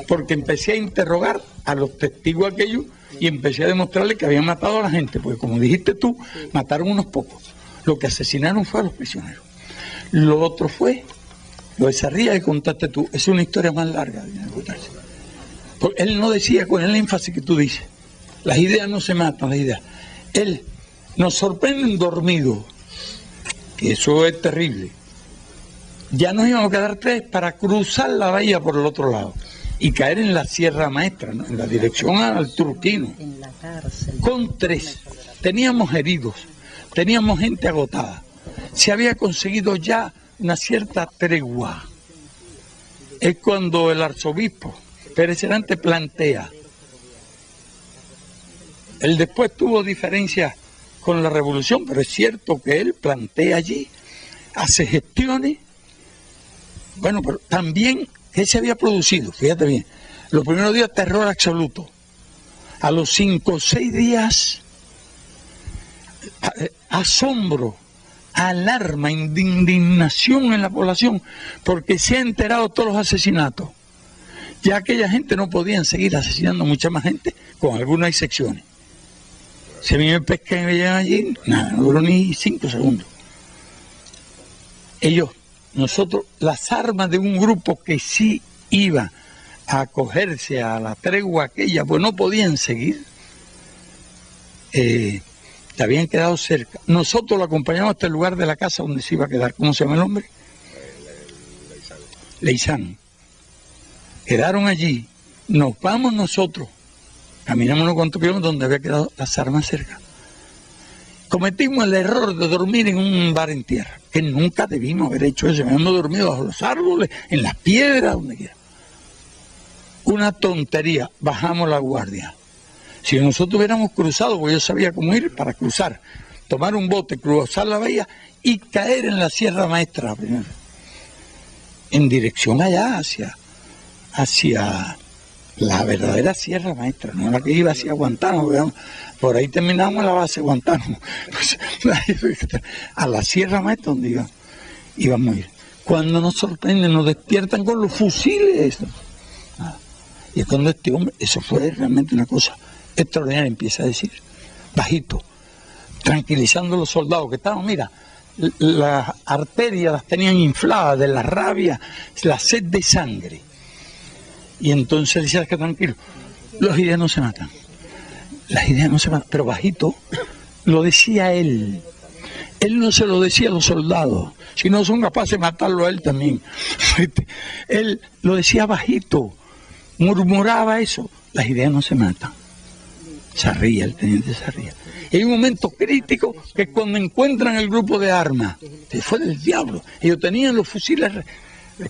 B: Porque empecé a interrogar a los testigos aquellos y empecé a demostrarles que habían matado a la gente, porque como dijiste tú, mataron unos pocos. Lo que asesinaron fue a los prisioneros. Lo otro fue, lo de Sarria que contaste tú, es una historia más larga. Porque él no decía con el énfasis que tú dices, las ideas no se matan, las ideas. Él nos sorprenden dormidos, que eso es terrible. Ya nos íbamos a quedar 3 para cruzar la bahía por el otro lado y caer en la Sierra Maestra, ¿no? En la dirección al Turquino. Con 3. Teníamos heridos. Teníamos gente agotada. Se había conseguido ya una cierta tregua. Es cuando el arzobispo Pérez Herante plantea. Él después tuvo diferencias con la revolución, pero es cierto que él plantea allí, hace gestiones. Bueno, pero también, ¿qué se había producido? Fíjate bien, los primeros días terror absoluto. A los 5 o 6 días... asombro, alarma, indignación en la población, porque se han enterado todos los asesinatos. Ya aquella gente no podían seguir asesinando mucha más gente, con algunas excepciones. Si a mí me pescan y me llevan allí, nada, no duró ni 5 segundos. Nosotros, las armas de un grupo que sí iba a acogerse a la tregua aquella, pues no podían seguir. Habían quedado cerca. Nosotros lo acompañamos hasta el lugar de la casa donde se iba a quedar. ¿Cómo se llama el hombre? Leizán. Quedaron allí. Nos vamos nosotros. Caminamos unos cuantos kilómetros donde había quedado las armas cerca. Cometimos el error de dormir en un bar en tierra, que nunca debimos haber hecho eso. Habíamos dormido bajo los árboles, en las piedras, donde quiera. Una tontería. Bajamos la guardia. Si nosotros hubiéramos cruzado, porque yo sabía cómo ir para cruzar, tomar un bote, cruzar la bahía y caer en la Sierra Maestra primero, en dirección allá, hacia la verdadera Sierra Maestra, no la que iba hacia Guantánamo, digamos. Por ahí terminamos la base de Guantánamo, pues, a la Sierra Maestra donde íbamos a ir. Cuando nos sorprenden, nos despiertan con los fusiles. Y es cuando este hombre, eso fue realmente una cosa extraordinaria, empieza a decir, bajito, tranquilizando a los soldados que estaban, mira, las arterias las tenían infladas de la rabia, la sed de sangre. Y entonces decía que tranquilo, las ideas no se matan, las ideas no se matan, pero bajito, lo decía él. Él no se lo decía a los soldados, si no son capaces de matarlo a él también. Él lo decía bajito, murmuraba eso, las ideas no se matan. Sarria, el teniente Sarria. Y hay un momento crítico que cuando encuentran el grupo de armas, que fue del diablo, ellos tenían los fusiles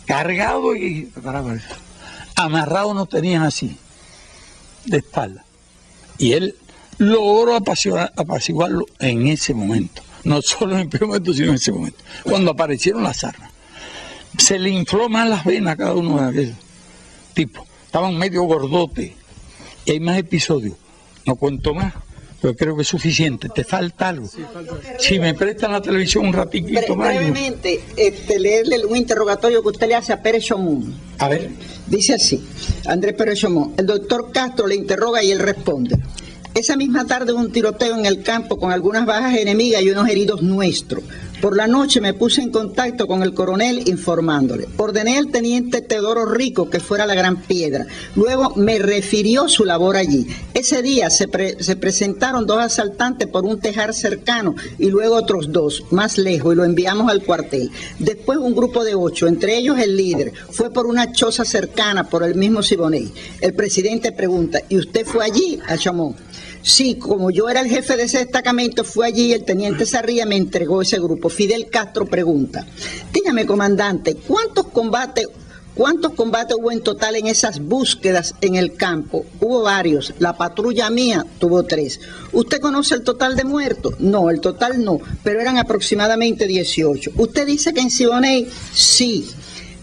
B: cargados y amarrados, no tenían así, de espalda. Y él logró apaciguarlo en ese momento, no solo en el primer momento, sino en ese momento, cuando aparecieron las armas. Se le infló más las venas a cada uno de aquellos tipos, estaban medio gordotes, y hay más episodios. No cuento más, pero creo que es suficiente. ¿Te falta algo? Sí, falta. Si me prestan la televisión un ratito más.
E: Brevemente, leerle un interrogatorio que usted le hace a Pérez Chomón.
B: A ver.
E: Dice así, Andrés Pérez Chomón. El doctor Castro le interroga y él responde. Esa misma tarde hubo un tiroteo en el campo con algunas bajas enemigas y unos heridos nuestros. Por la noche me puse en contacto con el coronel informándole. Ordené al teniente Teodoro Rico que fuera a la Gran Piedra. Luego me refirió su labor allí. Ese día se presentaron 2 asaltantes por un tejar cercano y luego otros 2 más lejos y lo enviamos al cuartel. Después un grupo de 8, entre ellos el líder, fue por una choza cercana por el mismo Siboney. El presidente pregunta, ¿y usted fue allí, a Chamón? Sí, como yo era el jefe de ese destacamento, fui allí y el teniente Sarría me entregó ese grupo. Fidel Castro pregunta, dígame, comandante, ¿cuántos combates hubo en total en esas búsquedas en el campo? Hubo varios. La patrulla mía tuvo 3. ¿Usted conoce el total de muertos? No, el total no, pero eran aproximadamente 18. ¿Usted dice que en Siboney? Sí.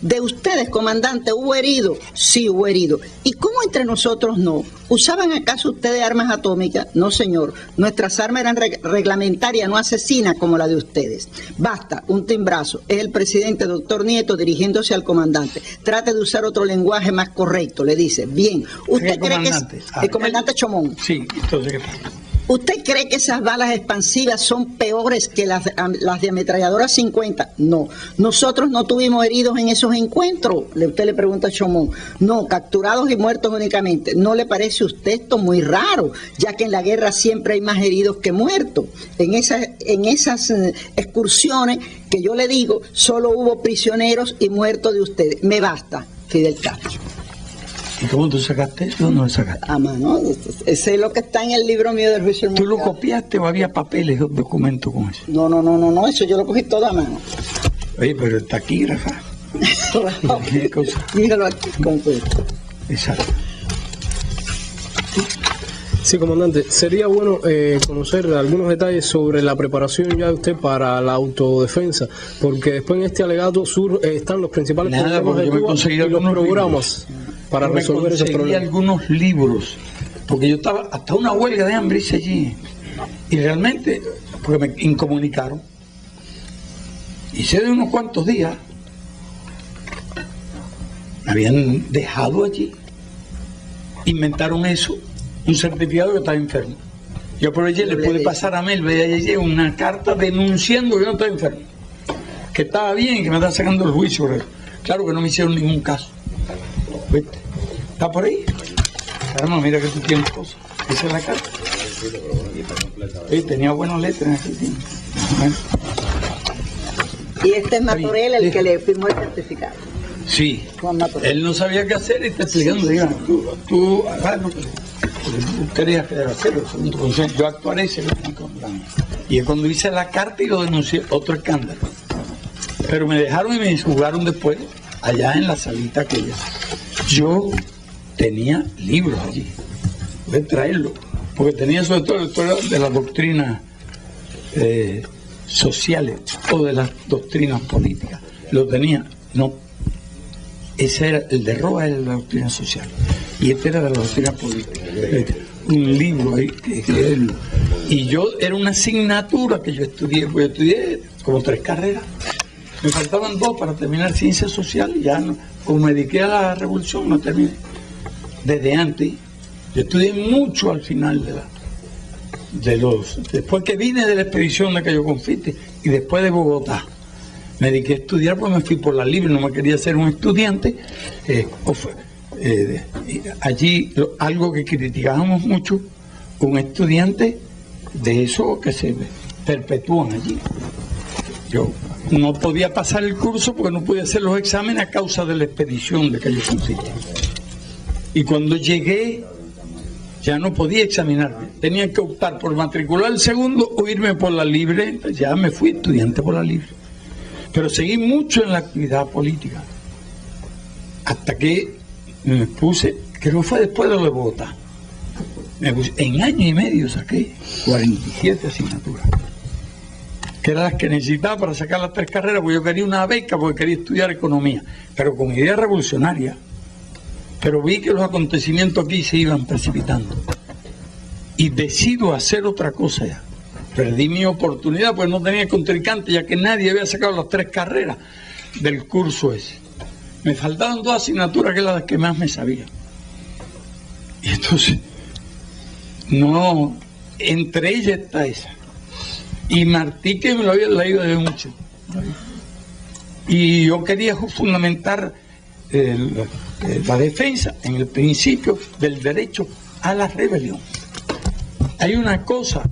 E: ¿De ustedes, comandante, hubo heridos? Sí, hubo heridos. ¿Y cómo entre nosotros no? ¿Usaban acaso ustedes armas atómicas? No, señor. Nuestras armas eran reglamentarias, no asesinas como la de ustedes. Basta, un timbrazo. Es el presidente, doctor Nieto, dirigiéndose al comandante. Trate de usar otro lenguaje más correcto, le dice. Bien. ¿Usted cree que es el comandante Chomón?
B: Sí, entonces, ¿qué pasa?
E: ¿Usted cree que esas balas expansivas son peores que las de ametralladoras 50? No. Nosotros no tuvimos heridos en esos encuentros. Usted le pregunta a Chomón. No, capturados y muertos únicamente. ¿No le parece a usted esto muy raro? Ya que en la guerra siempre hay más heridos que muertos. En esas excursiones que yo le digo, solo hubo prisioneros y muertos de ustedes. Me basta, Fidel Castro.
B: ¿Y cómo tú sacaste eso o no lo sacaste?
E: A mano, ese es lo que está en el libro mío del juicio.
B: ¿Tú lo copiaste o había papeles o documentos con eso?
E: No, eso yo lo cogí todo a mano.
B: Oye, pero está aquí, Rafa. ¿Qué cosa?
E: Míralo aquí, completo.
B: Exacto.
D: Sí, comandante, sería bueno conocer algunos detalles sobre la preparación ya de usted para la autodefensa, porque después en este alegato están los principales problemas de Cuba y los programas para resolver esos problemas.
B: Algunos libros, porque yo estaba hasta una huelga de hambre hice allí, y realmente, porque me incomunicaron, hice de unos cuantos días, me habían dejado allí, inventaron eso, un certificado que estaba enfermo. Yo aproveché, le pude pasar a Mel una carta denunciando que yo no estaba enfermo, que estaba bien, que me estaba sacando el juicio. Claro que no me hicieron ningún caso. ¿Viste? ¿Está por ahí? Caramba, mira que tú tienes cosas. Esa es la carta. Tenía buenas letras aquí. Bueno.
E: Y este es Matorel el que le firmó el certificado.
B: Sí. Él no sabía qué hacer y está explicando. Diga, tú querías hacerlo. Yo actuaré y es cuando hice la carta y lo denuncié, otro escándalo. Pero me dejaron y me jugaron después allá en la salita aquella. Yo tenía libros allí, voy a traerlo, porque tenía sobre todo de las doctrinas sociales o de las doctrinas políticas. Lo tenía, no. Ese era el de Roa, era de la doctrina social, y este era de la doctrina política. Un libro ahí, y yo era una asignatura que yo estudié, porque yo estudié como 3 carreras. Me faltaban 2 para terminar ciencia social y ya no, como me dediqué a la revolución no terminé. Desde antes, yo estudié mucho al final después que vine de la expedición de Cayo Confite y después de Bogotá. Me dediqué a estudiar porque me fui por la libre, no me quería ser un estudiante. Allí algo que criticábamos mucho, un estudiante de eso que se perpetúan allí. Yo no podía pasar el curso porque no podía hacer los exámenes a causa de la expedición de Cayo Confite. Y cuando llegué ya no podía examinarme, tenía que optar por matricular el segundo o irme por la libre. Ya me fui estudiante por la libre, pero seguí mucho en la actividad política hasta que me puse, creo que fue después de lo de Bogotá, en año y medio saqué 47 asignaturas, que eran las que necesitaba para sacar las 3 carreras, porque yo quería una beca, porque quería estudiar economía, pero con idea revolucionaria. Pero vi que los acontecimientos aquí se iban precipitando y decido hacer otra cosa ya. Perdí mi oportunidad porque no tenía contrincante, ya que nadie había sacado las 3 carreras del curso ese. Me faltaban 2 asignaturas que eran las que más me sabía. Y entonces, no, entre ellas está esa. Y Martí, que me lo había leído desde mucho. Y yo quería fundamentar la defensa en el principio del derecho a la rebelión. Hay una cosa,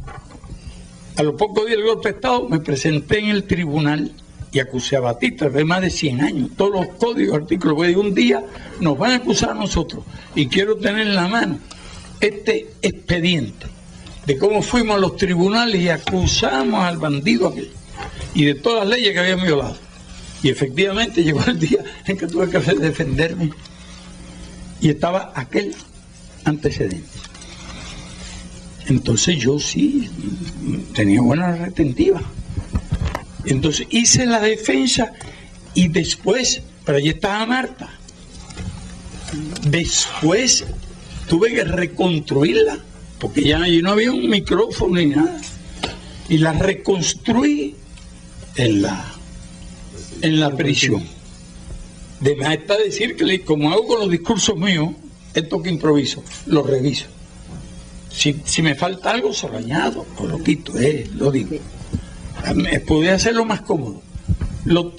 B: a los pocos días del golpe de Estado me presenté en el tribunal y acusé a Batista de más de 100 años, todos los códigos, artículos, porque un día nos van a acusar a nosotros y quiero tener en la mano este expediente de cómo fuimos a los tribunales y acusamos al bandido aquel y de todas las leyes que habían violado. Y efectivamente llegó el día en que tuve que defenderme y estaba aquel antecedente. Entonces yo sí tenía buena retentiva. Entonces hice la defensa y después, pero allí estaba Marta, después tuve que reconstruirla, porque ya allí no había un micrófono ni nada, y la reconstruí en la prisión. De más está decir que, como hago con los discursos míos, esto que improviso, lo reviso. Si me falta algo, se lo añado o lo quito, lo digo. Podría hacerlo más cómodo. Lo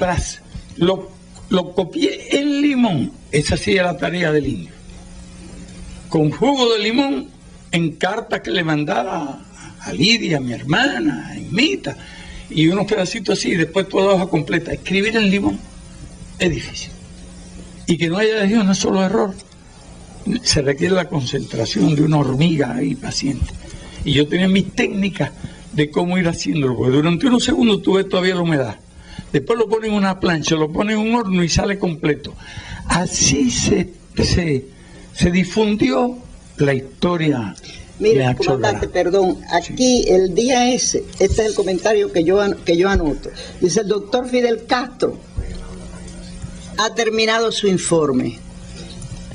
B: copié en limón. Esa sí era la tarea del indio. Con jugo de limón, en cartas que le mandaba a Lidia, a mi hermana, a Emita, y unos pedacitos así, y después toda la hoja completa. Escribir en limón es difícil. Y que no haya dejado un solo error. Se requiere la concentración de una hormiga ahí paciente. Y yo tenía mis técnicas de cómo ir haciéndolo, porque durante unos segundos tuve todavía la humedad. Después lo ponen en una plancha, lo ponen en un horno y sale completo. Así se difundió la historia.
E: Mira, comandante, perdón, aquí sí. El día ese, este es el comentario que yo anoto. Dice: el doctor Fidel Castro ha terminado su informe.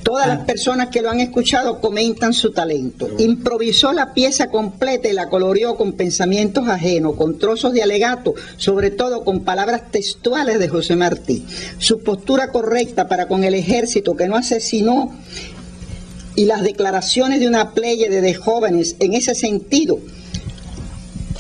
E: Todas las personas que lo han escuchado comentan su talento. Improvisó la pieza completa y la coloreó con pensamientos ajenos, con trozos de alegato, sobre todo con palabras textuales de José Martí. Su postura correcta para con el ejército que no asesinó y las declaraciones de una pléyade de jóvenes en ese sentido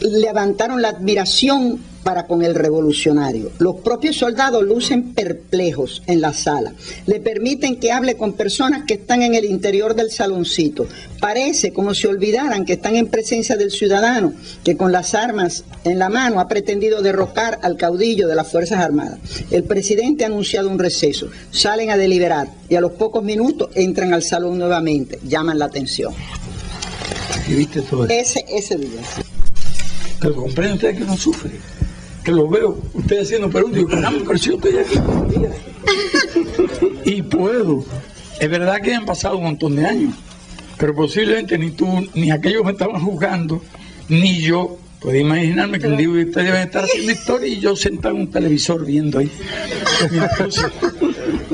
E: levantaron la admiración para con el revolucionario. Los propios soldados lucen perplejos en la sala. Le permiten que hable con personas que están en el interior del saloncito. Parece como si olvidaran que están en presencia del ciudadano que con las armas en la mano ha pretendido derrocar al caudillo de las Fuerzas Armadas. El presidente ha anunciado un receso. Salen a deliberar y a los pocos minutos entran al salón nuevamente. Llaman la atención.
B: ¿Y viste todo eso?
E: Ese día.
B: Pero comprende usted que no sufre. Que lo veo, usted haciendo preguntas, y digo, pero si yo estoy aquí todavía. Y puedo. Es verdad que han pasado un montón de años, pero posiblemente ni tú, ni aquellos que me estaban jugando, ni yo, puedo imaginarme que un día ustedes deben estar haciendo historia y yo sentado en un televisor viendo ahí.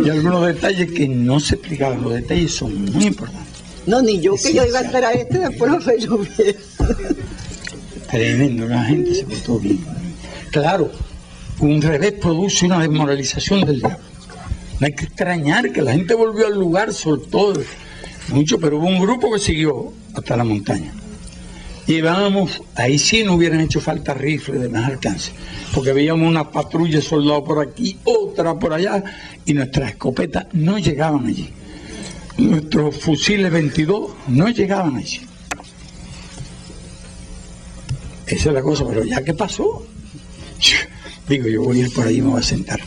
B: Y algunos detalles que no se explicaban, los detalles son muy importantes.
E: No, ni yo que yo iba a esperar después no fue llover.
B: Tremendo, la gente se portó bien. Claro, un revés produce una desmoralización del diablo. No hay que extrañar que la gente volvió al lugar, soltó mucho, pero hubo un grupo que siguió hasta la montaña. Llevábamos, ahí sí no hubieran hecho falta rifles de más alcance, porque veíamos una patrulla de soldados por aquí, otra por allá, y nuestras escopetas no llegaban allí. Nuestros fusiles 22 no llegaban allí. Esa es la cosa, pero ya que pasó, digo, yo voy a ir por ahí y me voy a sentar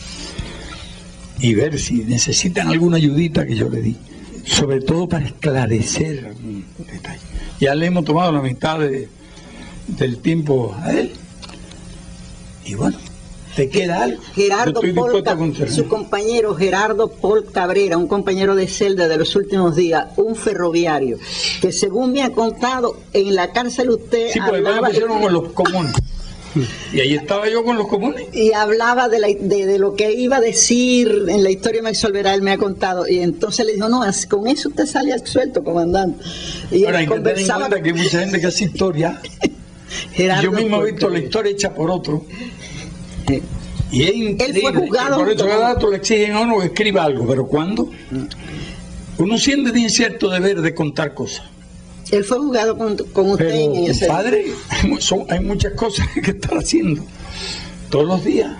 B: y ver si necesitan alguna ayudita que yo le di, sobre todo para esclarecer algún detalle. Ya le hemos tomado la mitad del tiempo a él y bueno, ¿te queda algo?
E: Gerardo Paul, su compañero Gerardo Paul Cabrera, un compañero de celda de los últimos días, un ferroviario, que según me ha contado, en la cárcel usted
B: sí, pues hablaba... Sí, pusieron con los comunes. Y ahí estaba yo con los comunes.
E: Y hablaba de lo que iba a decir en la historia de Max Olvera, él me ha contado. Y entonces le dijo, no, con eso usted sale absuelto, comandante. Y
B: ahora hay que tener en cuenta que hay mucha gente que hace historia. Yo mismo he visto la historia hecha por otro. Y es increíble.
E: Él fue juzgado.
B: Por eso cada dato le exigen a uno que escriba algo, pero ¿cuándo? Uno siente de cierto deber de contar cosas.
E: Él fue juzgado con usted
B: Pero,
E: en ese...
B: padre, hay muchas cosas que estar haciendo todos los días.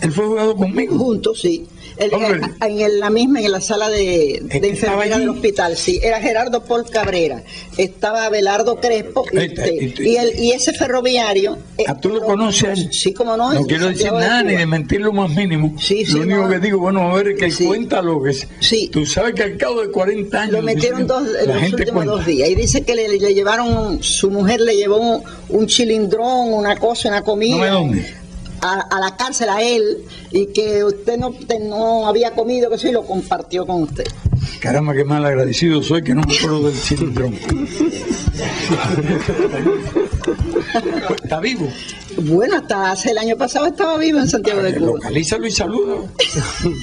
B: Él fue juzgado conmigo.
E: Juntos, sí.
B: Hombre.
E: En la sala de enfermera
B: allí.
E: del hospital, sí. Era Gerardo Paul Cabrera, estaba Abelardo Crespo y ese ferroviario.
B: ¿Tú lo conoces a él?
E: Sí, como no.
B: No quiero decir nada ni de mentir lo más mínimo.
E: Sí,
B: lo único que digo, bueno, a ver, que
E: sí.
B: Cuenta lo que es.
E: Sí.
B: Tú sabes que al cabo de 40 años.
E: Lo metieron en
B: la
E: los
B: gente
E: últimos
B: cuenta.
E: 2 días. Y dice que le llevaron, su mujer le llevó un chilindrón, una cosa, una comida.
B: No me dónde.
E: A la cárcel a él, y que usted no había comido, que sí, lo compartió con usted.
B: Caramba, qué mal agradecido soy que no me acuerdo del cilindrón. Pues, ¿está vivo?
E: Bueno, hasta hace el año pasado estaba vivo en Santiago de Cuba.
B: Localízalo y salúdalo.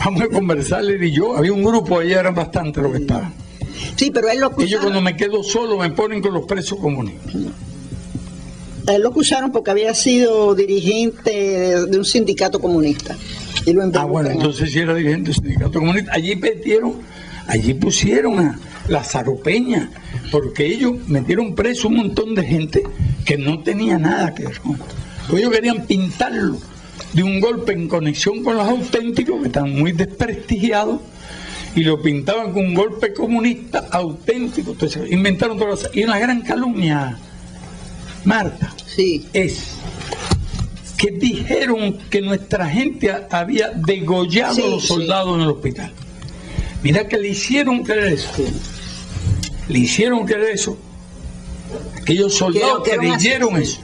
B: Vamos a conversar, él y yo. Había un grupo allá, eran bastante los que estaban.
E: Sí, pero él lo acusaron.
B: Ellos cuando me quedo solo me ponen con los presos comunistas.
E: Él lo acusaron porque había sido dirigente de un sindicato comunista. Y lo
B: Bueno, entonces si era dirigente del sindicato comunista. Allí pusieron a la Zaropeña, porque ellos metieron preso un montón de gente que no tenía nada que ver con esto. Ellos querían pintarlo de un golpe en conexión con los auténticos, que están muy desprestigiados, y lo pintaban con un golpe comunista auténtico. Entonces inventaron todas las... Y una gran calumnia, Marta,
E: sí,
B: es que dijeron que nuestra gente había degollado a los soldados en el hospital. Mira que le hicieron creer eso. Le hicieron creer eso. Aquellos soldados creyeron eso.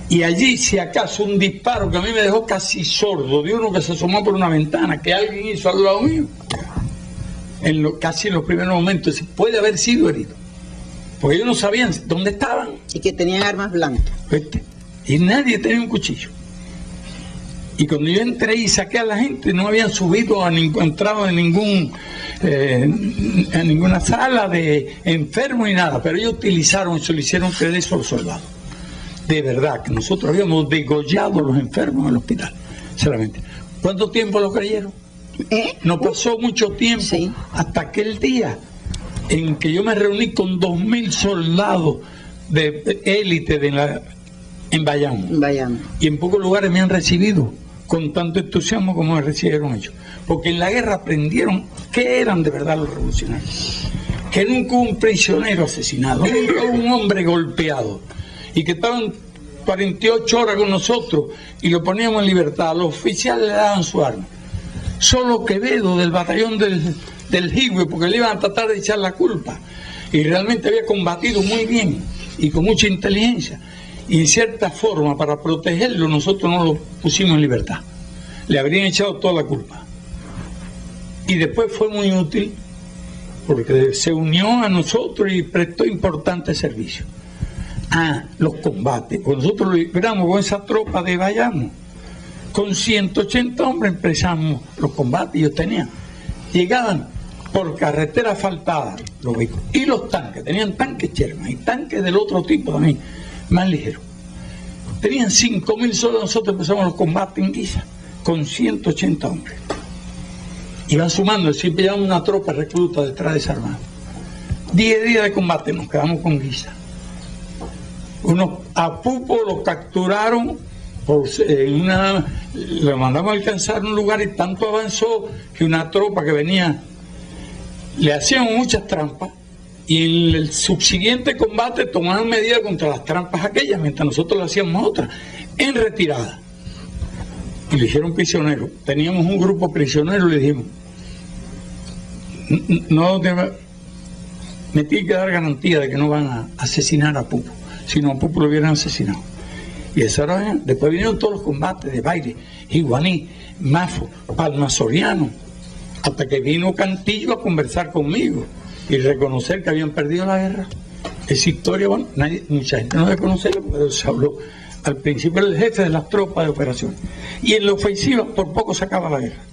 B: Y allí, si acaso, un disparo que a mí me dejó casi sordo, de uno que se asomó por una ventana, que alguien hizo al lado mío, casi en los primeros momentos, puede haber sido herido. Porque ellos no sabían dónde estaban.
E: Y que tenían armas blancas.
B: Y nadie tenía un cuchillo. Y cuando yo entré y saqué a la gente, no habían subido entrado en ninguna sala de enfermos ni nada, pero ellos utilizaron eso, le hicieron creer eso a los soldados. De verdad, que nosotros habíamos degollado a los enfermos en el hospital, solamente. ¿Cuánto tiempo lo creyeron? No pasó mucho tiempo, sí, hasta aquel día en que yo me reuní con 2.000 soldados de élite en Bayamo. Y en pocos lugares me han recibido con tanto entusiasmo como me recibieron ellos. Porque en la guerra aprendieron qué eran de verdad los revolucionarios. Que nunca hubo un prisionero asesinado, nunca hubo un hombre golpeado. Y que estaban 48 horas con nosotros y lo poníamos en libertad. Los oficiales le daban su arma. Solo Quevedo del batallón del Higüe, porque le iban a tratar de echar la culpa. Y realmente había combatido muy bien y con mucha inteligencia. Y en cierta forma, para protegerlo, nosotros no lo pusimos en libertad. Le habrían echado toda la culpa. Y después fue muy útil porque se unió a nosotros y prestó importante servicio. Los combates. Pues nosotros lo libramos con esa tropa de Bayamo. Con 180 hombres empezamos los combates. Ellos tenían. Llegaban por carretera asfaltada los vehículos. Y los tanques. Tenían tanques Sherman y tanques del otro tipo también, más ligeros. Tenían 5.000 soldados. Nosotros empezamos los combates en Guisa con 180 hombres. Iban sumando, siempre llevamos una tropa recluta detrás desarmada. 10 días de combate, nos quedamos con Guisa. A Pupo lo capturaron, lo mandamos a alcanzar un lugar y tanto avanzó que una tropa que venía, le hacían muchas trampas y en el subsiguiente combate tomaron medidas contra las trampas aquellas, mientras nosotros le hacíamos otras, en retirada. Y le hicieron prisionero. Teníamos un grupo prisionero y le dijimos, me tiene que dar garantía de que no van a asesinar a Pupo, si no a Pupo lo hubieran asesinado. Y esa era, después vinieron todos los combates de Baile, Iguaní, Mafo, Palma Soriano, hasta que vino Cantillo a conversar conmigo y reconocer que habían perdido la guerra. Esa historia, bueno, mucha gente no debe conocerla, pero se habló. Al principio era el jefe de las tropas de operaciones. Y en la ofensiva por poco se acaba la guerra.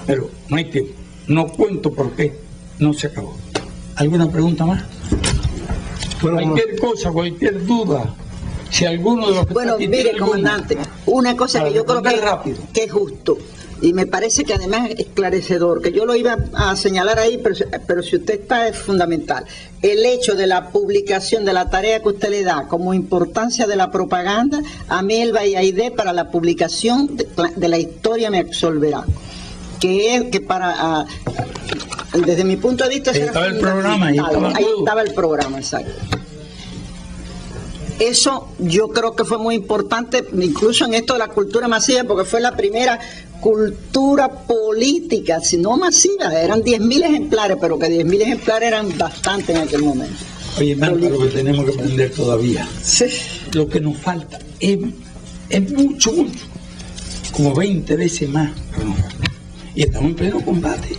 B: Pero no hay tiempo. No cuento por qué no se acabó. ¿Alguna pregunta más? Cualquier cosa, cualquier duda, Si alguno de los que
E: Bueno,
B: está aquí
E: mire,
B: tiene alguna,
E: comandante, una cosa que yo creo que es justo, y me parece que además es esclarecedor, que yo lo iba a señalar ahí, pero si usted está, es fundamental. El hecho de la publicación de la tarea que usted le da como importancia de la propaganda, a Melba y a Aide para la publicación de la historia me absolverá. Que es que para, desde mi punto de vista,
B: ahí estaba el programa, ahí
E: estaba el programa, exacto. Eso yo creo que fue muy importante, incluso en esto de la cultura masiva, porque fue la primera cultura política, si no masiva, eran 10.000 ejemplares, pero que 10.000 ejemplares eran bastante en aquel momento.
B: Oye, Marta, lo que tenemos que aprender todavía,
E: sí.
B: Lo que nos falta es mucho, como 20 veces más, y estamos en pleno combate.